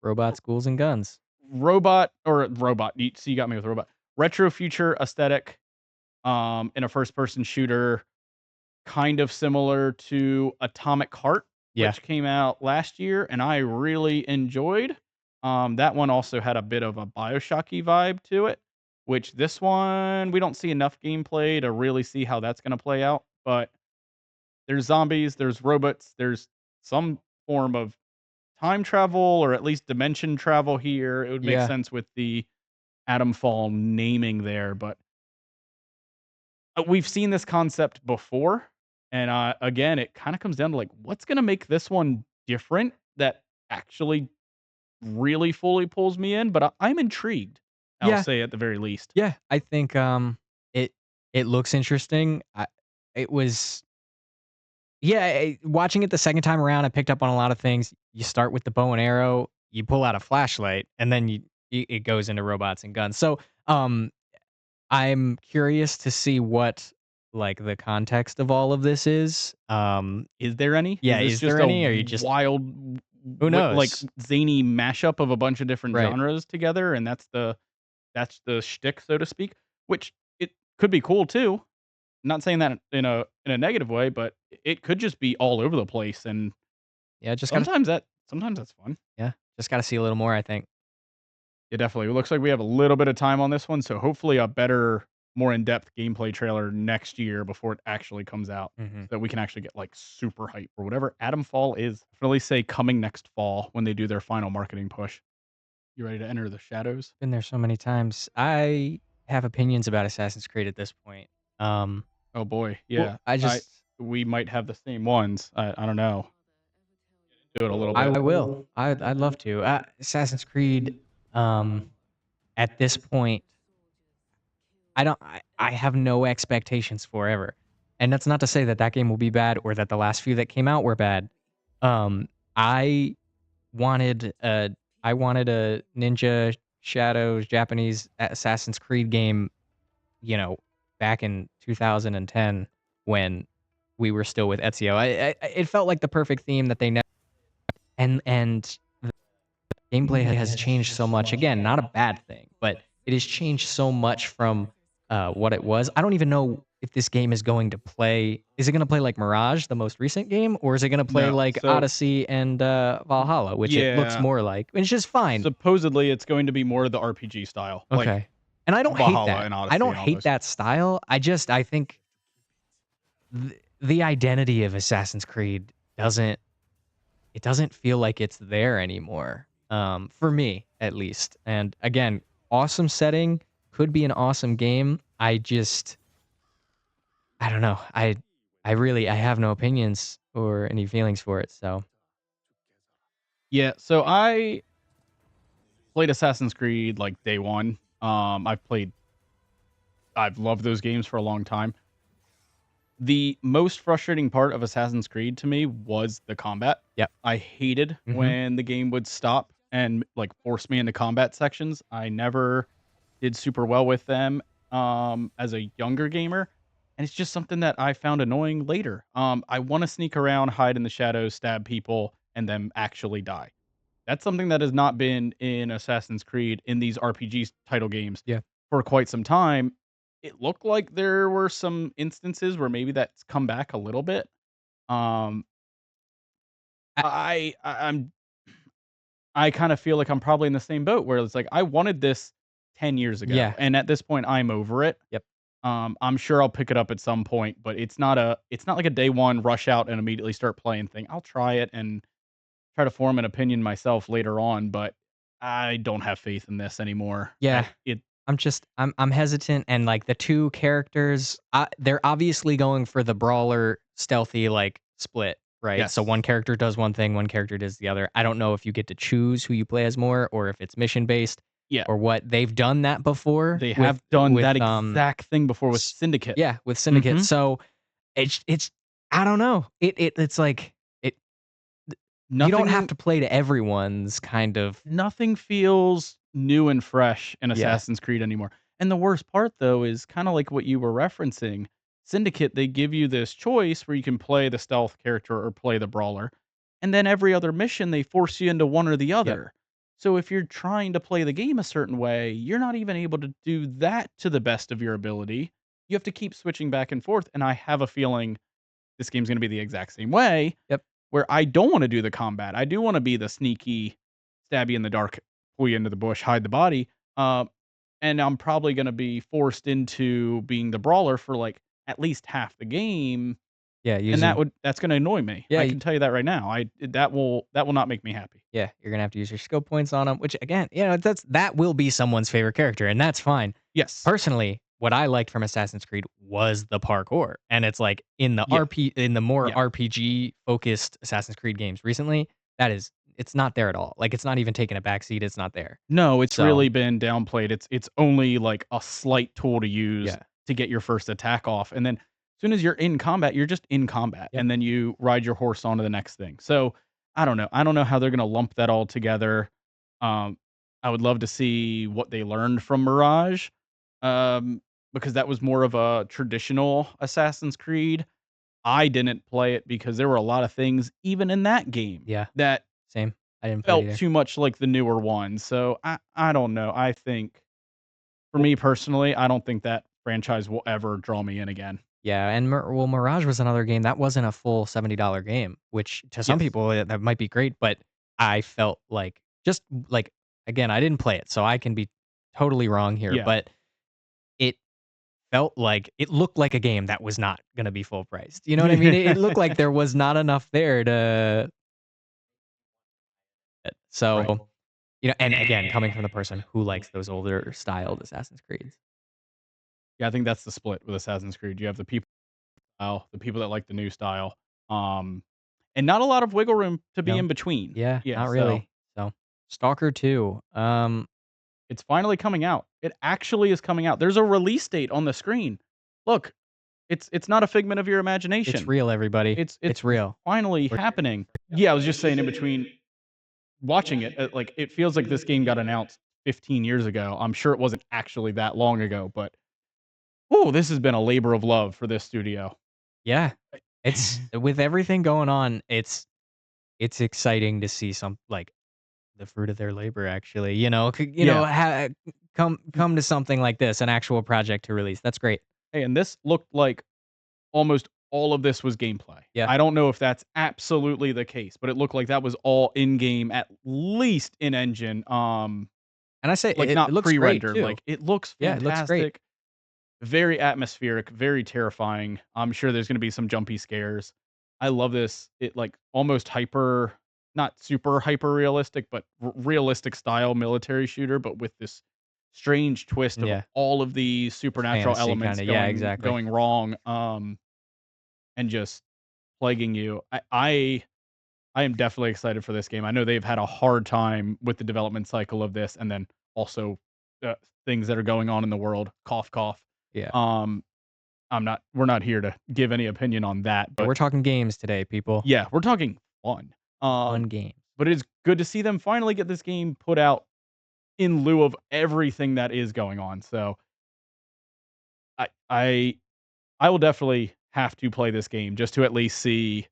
robots, ghouls, and guns. robot, you got me with robot. Retro future aesthetic, in a first person shooter, kind of similar to Atomic Heart, Yeah. which came out last year and I really enjoyed. That one also had a bit of a BioShocky vibe to it, which this one we don't see enough gameplay to really see how that's gonna play out, but there's zombies, there's robots, there's some form of time travel or at least dimension travel here. It would make Yeah. sense with the Atomfall naming there, but we've seen this concept before, and, again, it kinda comes down to, like, what's gonna make this one different that actually really fully pulls me in, but I'm intrigued, I'll Yeah. say at the very least. Yeah. I think, it it looks interesting. It was yeah, watching it the second time around, I picked up on a lot of things. You start with the bow and arrow, you pull out a flashlight, and then it goes into robots and guns. So, um, I'm curious to see what, like, the context of all of this is. Is there any? Is Yeah, this is there just a any? Or you just wild, who like, knows? zany mashup of a bunch of different Right. genres together, and that's the shtick, so to speak, which it could be cool too. Not saying that in a negative way, but it could just be all over the place, and Yeah, just gotta sometimes that's fun. yeah, just gotta see a little more, I think. Yeah, definitely. It looks like we have a little bit of time on this one, so hopefully a better, more in-depth gameplay trailer next year before it actually comes out, Mhm. so that we can actually get, like, super hype for whatever Atomfall is. Definitely say coming next fall when they do their final marketing push. You ready to enter the shadows? Been there so many times. I have opinions about Assassin's Creed at this point. Um, Oh boy, well, yeah. I I just We might have the same ones. I don't know. Do it a little I bit. will. I'd love to. Assassin's Creed, um, at this point, I have no expectations for ever. And that's not to say that that game will be bad or that the last few that came out were bad. I wanted a I wanted a Ninja Shadows Japanese Assassin's Creed game, you know, back in 2010 when we were still with Ezio. It felt like the perfect theme that they never and gameplay has changed so much. Again, not a bad thing, but it has changed so much from what it was. I don't even know if this game is going to play. Is it going to play like Mirage, the most recent game, or is it going to play No. like So, Odyssey and Valhalla, which it looks yeah, more like, which is fine. supposedly it's going to be more of the RPG style, like Okay, and I don't hate Valhalla that. and I Odyssey don't and all hate those. that style. I think the identity of Assassin's Creed doesn't it doesn't feel like it's there anymore, for me, at least, and again, awesome setting, could be an awesome game, I don't know, I have no opinions or any feelings for it, so Yeah, so I played Assassin's Creed like day one. I've loved those games for a long time. The most frustrating part of Assassin's Creed to me was the combat. yep. I hated Mhm. when the game would stop and like force me into combat sections. I never did super well with them as a younger gamer, and it's just something that I found annoying later. I want to sneak around, hide in the shadows, stab people, and then actually die. That's something that has not been in Assassin's Creed in these RPG title games Yeah. for quite some time. It looked like there were some instances where maybe that's come back a little bit. Um, I I'm I kind of feel like I'm probably in the same boat where it's like I wanted this 10 years ago, yeah. and at this point I'm over it. Yep. I'm sure I'll pick it up at some point, but it's not like a day one rush out and immediately start playing thing. I'll try it and try to form an opinion myself later on, but I don't have faith in this anymore. Yeah. It I'm hesitant, and, like, the 2 characters, they're obviously going for the brawler stealthy, like, split, right? So yes. one character does one thing, one character does the other. I don't know if you get to choose who you play as more or if it's mission based Yeah. or what. They've done that before They have done with, that exact thing before with s Syndicate. yeah, with Syndicate. Mhm. So, it's I don't know. It's like, you don't have Nothing to play to everyone's kind of. Nothing feels new and fresh in Yeah. Assassin's Creed anymore. And the worst part though is kind of like what you were referencing. Syndicate, they give you this choice where you can play the stealth character or play the brawler. And then every other mission they force you into one or the Yep. other. So if you're trying to play the game a certain way, you're not even able to do that to the best of your ability. You have to keep switching back and forth. And I have a feeling this game's going to be the exact same way Yep. where I don't wanna do the combat. I do wanna be the sneaky, stab you in the dark, pull you into the bush, hide the body, and I'm probably gonna be forced into being the brawler for, like, at least half the game, Yeah, and using that's gonna annoy me. yeah, I can tell you that right now. That will not make me happy. yeah, you're gonna have to use your skill points on them, which again, that will be someone's favorite character, and that's fine. Yes. Personally, what I liked from Assassin's Creed was the parkour, and it's like Yeah. in the more Yeah. RPG focused Assassin's Creed games recently, it's not there at all. Like it's not even taking a backseat. It's not there. No, it's So really been downplayed. It's only like a slight tool to use yeah, to get your first attack off, and then as soon as you're in combat, you're just in combat, yep, and then you ride your horse on to the next thing. So, I don't know. I don't know how they're gonna lump that all together. Um, I would love to see what they learned from Mirage, um, because that was more of a traditional Assassin's Creed. I didn't play it because there were a lot of things, even in that game, yeah, that same. I didn't play it felt either. too much like the newer ones, so I don't know. I think for me personally, I don't think that franchise will ever draw me in again. Yeah, and Mirage was another game that wasn't a full $70 game, which to some Yes. people that might be great, but I felt like just like again, I didn't play it, so I can be totally wrong here, Yeah. but it felt like it looked like a game that was not gonna be full priced. You know what I mean? It looked like there was not enough there to Right. so, and again, coming from the person who likes those older styled Assassin's Creeds. Yeah, I think that's the split with Assassin's Creed. You have the people that like the new style, um, and not a lot of wiggle room to be No. in between. Yeah, Yeah, not so really. So, Stalker 2, it's finally coming out. It actually is coming out. There's a release date on the screen. Look, it's not a figment of your it's imagination. real, everybody. It's It's real. finally We're happening. Yeah, I was just saying in between watching it, like, it feels like this game got announced 15 years ago. I'm sure it wasn't actually that long ago, but, ooh, this has been a labor of love for this studio. Yeah. It's with everything going on, it's exciting to see some like, the fruit of their labor actually, Yeah. come to something like this, an actual project to release. That's great. Hey, and this looked like almost all of this was gameplay. Yeah. I don't know if that's absolutely the case, but it looked like that was all in-game, at least in engine, And I say like, it not looks great pre-rendered. too. Like, it looks Yeah, it looks great. fantastic. Very atmospheric, very terrifying. I'm sure there's gonna be some jumpy scares. I love this. It, like, almost hyper, not super hyper realistic, but realistic style military shooter, but with this strange twist of Yeah. all of the supernatural Fantasy elements kinda. Yeah, going exactly. going wrong, and just plaguing you. I am definitely excited for this game. I know they've had a hard time with the development cycle of this, and then also, uh, things that are going on in the world. Cough, cough. Yeah. Um, we're not here to give any opinion on that, Yeah, but we're talking games today, people. yeah, we're talking fun. Fun Um, games. but it's good to see them finally get this game put out in lieu of everything that is going on. So I I I will definitely have to play this game just to at least see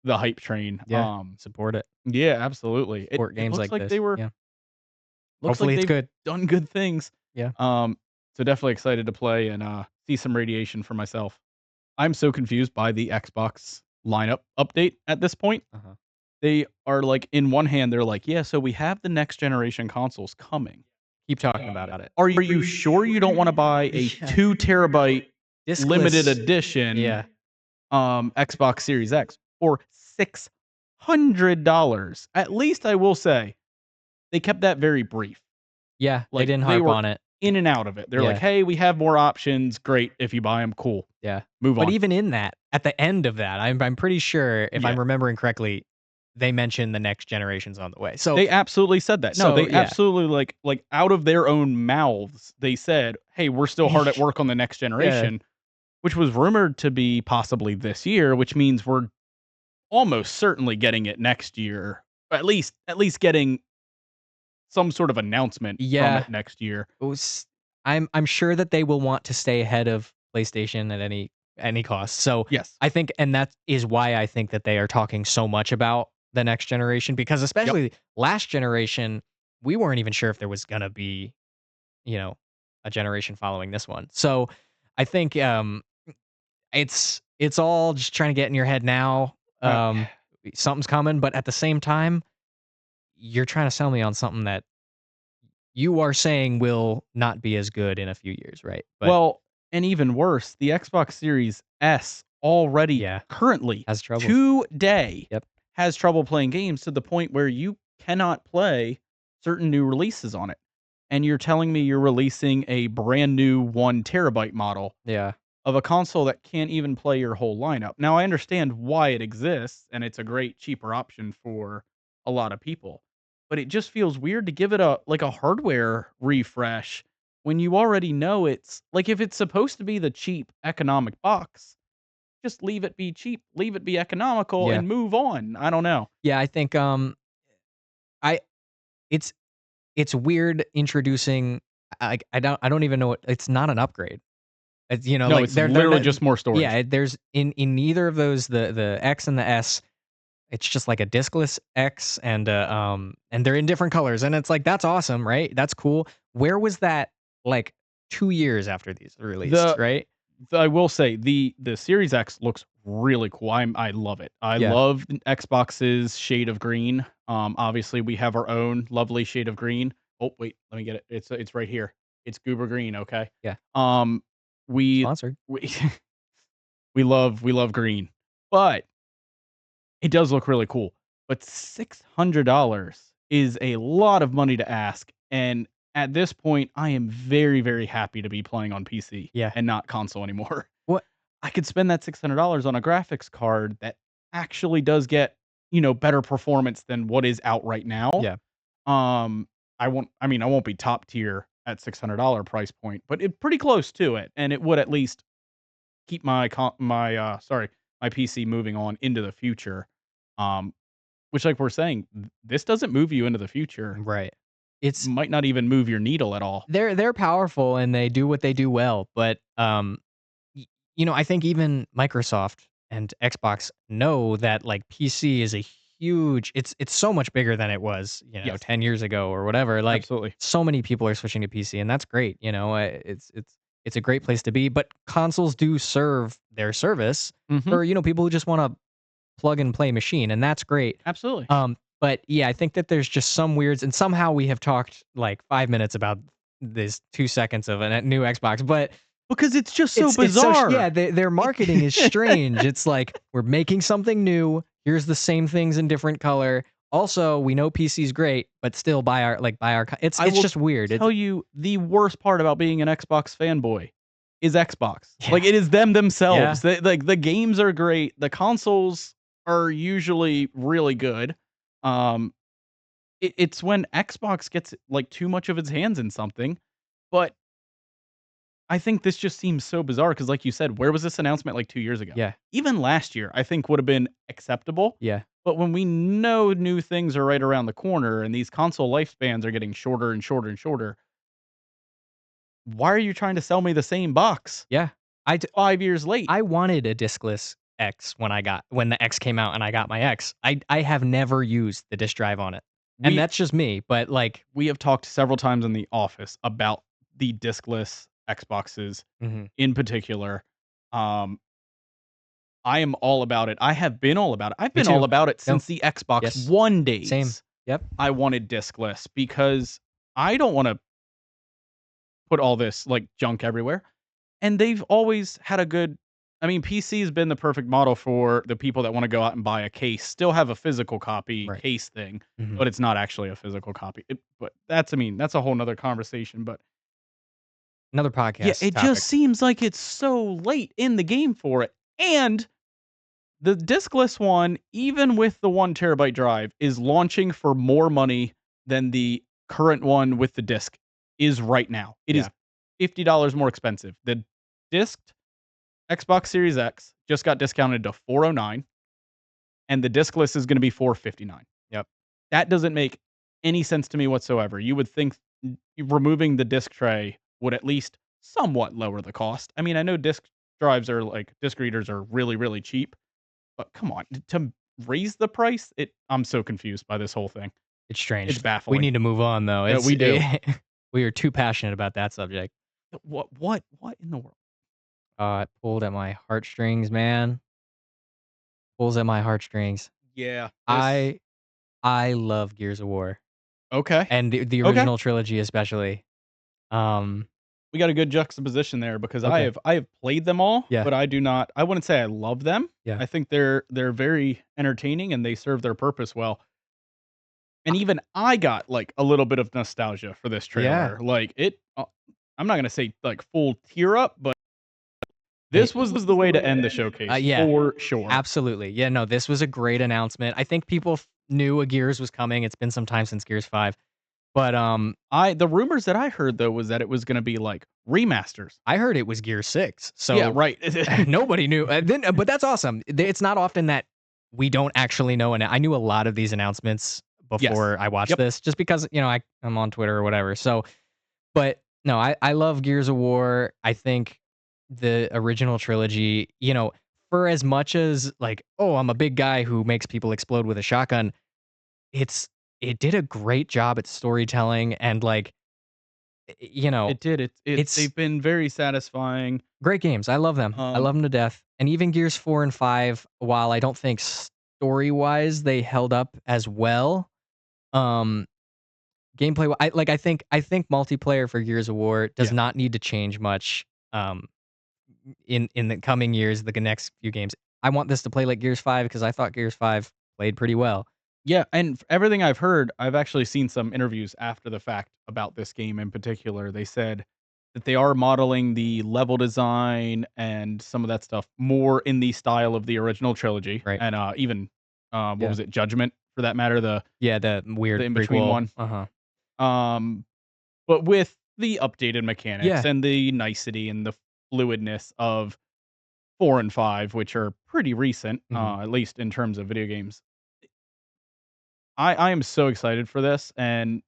the hype train. Yeah, support it. Yeah, absolutely. It Support it games looks like like this. they were Yeah. looks like Hopefully it's they've good. done good things. Yeah. Um, so definitely excited to play and see some radiation for myself. I'm so confused by the Xbox lineup update at this point. Uh-huh. They are like, in one hand, they're like, yeah, so we have the next generation consoles coming. Keep talking about it. Are you sure you don't want to buy a Yeah. 2 terabyte limited Discless. edition Yeah. Xbox Series X for $600? At least I will say they kept that very brief. Yeah, they Like didn't they harp were on it. in and out of it. They're like, Yeah. "Hey, we have more options. Great. If you buy them, cool. Yeah. Move But on." even in that, at the end of that, I'm pretty sure, if Yeah. I'm remembering correctly, they mentioned the next generation's on the way. So They absolutely said that. No, they yeah. absolutely like out of their own mouths, they said, "Hey, we're still hard at work on the next Yeah. generation," which was rumored to be possibly this year, which means we're almost certainly getting it next year. At least getting some sort of announcement from Yeah. it next year. It was I'm sure that they will want to stay ahead of PlayStation at any cost. So, Yes. I think, and that is why I think that they are talking so much about the next generation, because Yep. especially last generation, we weren't even sure if there was gonna be, you know, a generation following this one. So, I think, it's all just trying to get in your head now. Uh, Something's coming, but at the same time, you're trying to sell me on something that you are saying will not be as good in a few years, right? But well, and even worse, the Xbox Series S already yeah, currently has troubles. today Yep. has trouble playing games to the point where you cannot play certain new releases on it. And you're telling me you're releasing a brand new 1 terabyte model Yeah. of a console that can't even play your whole lineup. Now I understand why it exists and it's a great cheaper option for a lot of people. But it just feels weird to give it a hardware refresh when you already know it's like if it's supposed to be the cheap economic box, just leave it be cheap, leave it be economical Yeah. and move on. I don't know. Yeah, I think, I it's it's weird introducing, I don't even know what, it's not an upgrade. It's, No, like, it's they're literally not, just more storage. yeah, there's in neither of those, the X and the S, it's just like a discless X and they're in different colors, and it's like, that's awesome, right? That's cool. Where was that, like, 2 years after these released, The right? I will say the Series X looks really cool. I love it. I Yeah. love Xbox's shade of green. Obviously we have our own lovely shade of green. Oh wait, let me get it. It's right here. It's Goober Green. Okay. Yeah. Um, we Sponsored. we we love green, but it does look really cool. But $600 is a lot of money to ask, and at this point, I am very very happy to be playing on PC Yeah. and not console anymore. What I could spend that $600 on a graphics card that actually does get, better performance than what is out right now. Yeah. Um, I won't be top tier at $600 price point, but it pretty close to it, and it would at least keep my PC moving on into the future. Um, which like we're saying, this doesn't move you into the future. Right. It's Might not even move your needle at all. they're powerful and they do what they do well, but, I think even Microsoft and Xbox know that, like, PC is a huge, it's so much bigger than it was, Yes, 10 years ago or whatever. Like, absolutely. so many people are switching to PC, and that's great, it's a great place to be, but consoles do serve their service Mhm, for, people who just wanna plug and play machine, and that's great. absolutely. But yeah, I think that there's just some weirds, and somehow we have talked like 5 minutes about this 2 seconds of a new Xbox, but Because it's just so it's so bizarre. yeah, their marketing is strange. It's like, we're making something new. Here's the same things in different color. Also, we know PC's great, but still I it's will just weird. It's tell you the worst part about being an Xbox fanboy is Xbox. yeah. Like, it is them Yeah. themselves. The games are great, the consoles are usually really good. Um, it's when Xbox gets, like, too much of its hands in something, but I think this just seems so bizarre because, like you said, where was this announcement, like, 2 years ago? Yeah. Even last year, I think would have been acceptable, Yeah. but when we know new things are right around the corner and these console lifespans are getting shorter and shorter and shorter, why are you trying to sell me the same box Yeah. I 5 years late? I wanted a discless X when the X came out and I got my X. I have never used the disk drive on it. And We that's just me, but, like we have talked several times in the office about the diskless Xboxes mhm, in particular. Um, I am all about it. I have been all about it. I've me been all too. about it No, since the Xbox yes, One same. days. Yep, I wanted diskless because I don't wanna put all this, like, junk everywhere, and they've always had a good I mean, PC has been the perfect model for the people that wanna go out and buy a case, still have a physical copy right. case thing, Mhm. but it's not actually a physical copy. But that's I mean, that's a whole 'nother conversation, but Another yeah, podcast it just topic. seems like it's so late in the game for it, and the diskless one, even with the 1 terabyte drive, is launching for more money than the current one with the disc is right now. It is Yeah, $50 more expensive. The disked Xbox Series X just got discounted to 409, and the diskless is gonna be 459. yep. That doesn't make any sense to me whatsoever. You would think removing the disk tray would at least somewhat lower the cost. I mean, I know disk readers are really, really cheap, but come on, to raise the price, I'm so confused by this whole thing. It's It's strange. We baffling. need to move on, though. Yeah, It's we do. we are too passionate about that subject. What in the world? It pulled at my heartstrings, man. Pulls at my heartstrings. Yeah, this I I love Gears of War, okay. and the Okay. original trilogy especially. Um, We got a good juxtaposition there because okay. I have played them all, Yeah. but I wouldn't say I love them. Yeah. I think they're very entertaining and they serve their purpose well. And I even I got, like, a little bit of nostalgia for this yeah. trailer. Like, I'm not gonna say, like, full tear up, but It this was the way to end the showcase yeah. for sure. Absolutely. Yeah, no, this was a great announcement. I think people knew a Gears was coming. It's been some time since Gears 5, but, The rumors that I heard, though, was that it was gonna be, like, remasters. I heard it was Gears 6, Yeah, so right. nobody knew. But that's awesome. It's not often that we don't actually know, and I knew a lot of these announcements Yes. before I watched Yep. this, just because I'm on Twitter or whatever. So, but no, I love Gears of War. I think the original trilogy, for as much as like, oh, I'm a big guy who makes people explode with a shotgun. It's it did a great job at storytelling and like, It did. it's They've been very satisfying. great games. I love them. I Um, love them to death. And even Gears 4 and 5, while I don't think story-wise they held up as well, um, gameplay I think multiplayer for Gears of War does yeah. not need to change much, in the coming years, the next few games. I want this to play like Gears 5 because I thought Gears 5 played pretty well. Yeah, and everything I've heard, I've actually seen some interviews after the fact about this game in particular. They said that they are modeling the level design and some of that stuff more in the style of the original trilogy, Right. and, even, what Yeah. was it? Judgment, for that matter, Yeah, the the weird in-between prequel. one. Uh-huh. Um, but with the updated mechanics Yeah. and the nicety and the fluidness of 4 and 5, which are pretty recent, Mhm. at least in terms of video games. I am so excited for this, and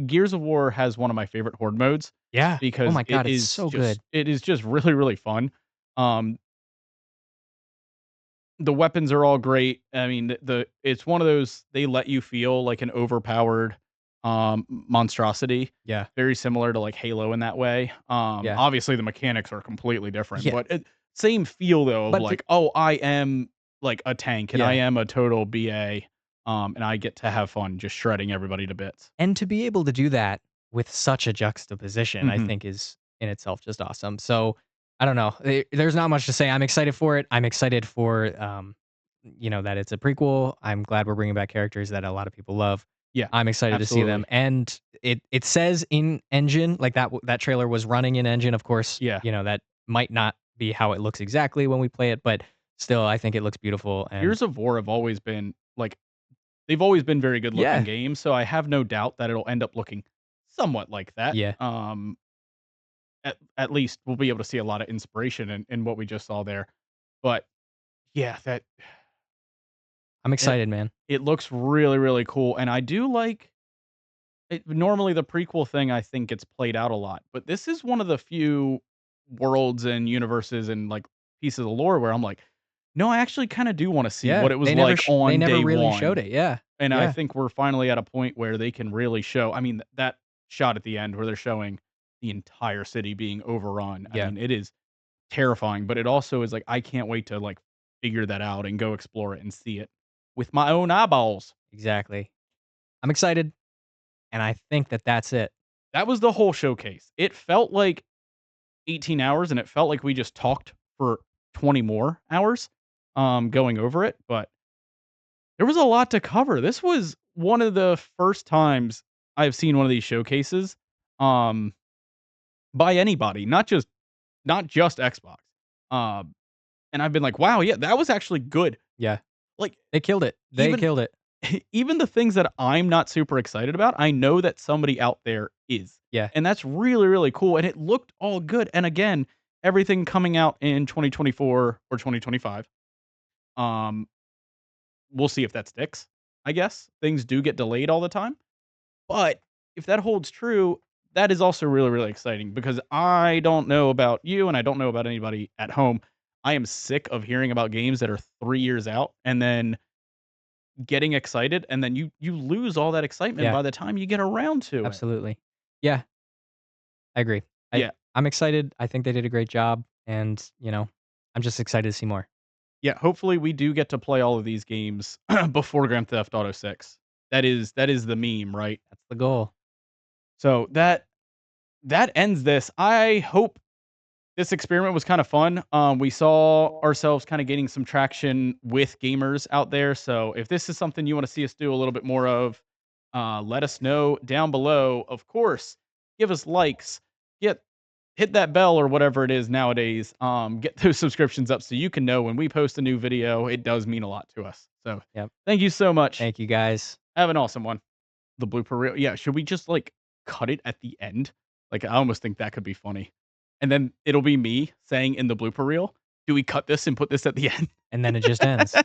Gears of War has one of my favorite horde modes Yeah. Oh because my god, it's so good. it is just really, really fun. Um, the weapons are all great. I mean, it's one of those they let you feel like an overpowered, monstrosity, Yeah. very similar to, like, Halo in that way. Yeah. Obviously, the mechanics are completely different, Yeah. but same feel, though, of But to like, "Oh, I am, like, a tank, and I yeah. am a total BA, and I get to have fun just shredding everybody to bits." And to be able to do that with such a juxtaposition, I Mhm. think is in itself just awesome. So, I don't know. There's not much to say. I'm excited for it. I'm excited for, that it's a prequel. I'm glad we're bringing back characters that a lot of people love. Yeah, I'm excited to see them. absolutely. And it says in engine, like that trailer was running in engine. Of course, Yeah. that might not be how it looks exactly when we play it, but still, I think it looks beautiful. And Gears of War have always been, like they've always been very good-looking yeah, games, so I have no doubt that it'll end up looking somewhat like that. yeah, At least we'll be able to see a lot of inspiration in what we just saw there. But yeah, that I'm it excited, man. it looks really, really cool, and I do like it normally the prequel thing I think gets played out a lot, but this is one of the few worlds and universes and, like, pieces of lore where I'm like, No, I actually kinda do wanna see Yeah, what it was like they on never day really showed 1, it. Yeah, and I yeah, think we're finally at a point where they can really show I mean, that shot at the end where they're showing the entire city being overrun, I yeah, mean, it is terrifying, but it also is like, I can't wait to, like, figure that out and go explore it and see it with my own eyeballs. exactly. I'm excited, and I think that that's it. That was the whole showcase. It felt like 18 hours, and it felt like we just talked for 20 more hours, going over it, but there was a lot to cover. This was one of the first times I've seen one of these showcases, um, by anybody, not just Xbox. Um, and I've been like, "Wow, yeah, that was actually good." Yeah, Like, they killed it. They even killed it. even the things that I'm not super excited about, I know that somebody out there is. Yeah, And that's really, really cool. And it looked all good. And again, everything coming out in 2024 or 2025. Um, we'll see if that sticks, I guess. Things do get delayed all the time. But if that holds true, that is also really, really exciting because I don't know about you and I don't know about anybody at home. I am sick of hearing about games that are 3 years out and then getting excited, and then you lose all that excitement yeah, by the time you get around to it. absolutely. Yeah, I agree. I Yeah. I'm excited. I think they did a great job, and, I'm just excited to see more. Yeah, hopefully we do get to play all of these games before Grand Theft Auto 6. That is the meme, right? That's the goal. So that ends this. I hope this experiment was kind of fun. We saw ourselves kind of gaining some traction with gamers out there. So if this is something you want to see us do a little bit more of, let us know down below. Of course, give us likes, get hit that bell or whatever it is nowadays. Get those subscriptions up so you can know when we post a new video. It does mean a lot to us. So Yep. thank you so much. Thank you, guys. Have an awesome one. The blooper reel. Yeah, should we just like cut it at the end? Like I almost think that could be funny. And then it'll be me saying in the blooper reel, "Do we cut this and put this at the end?" And then it just ends.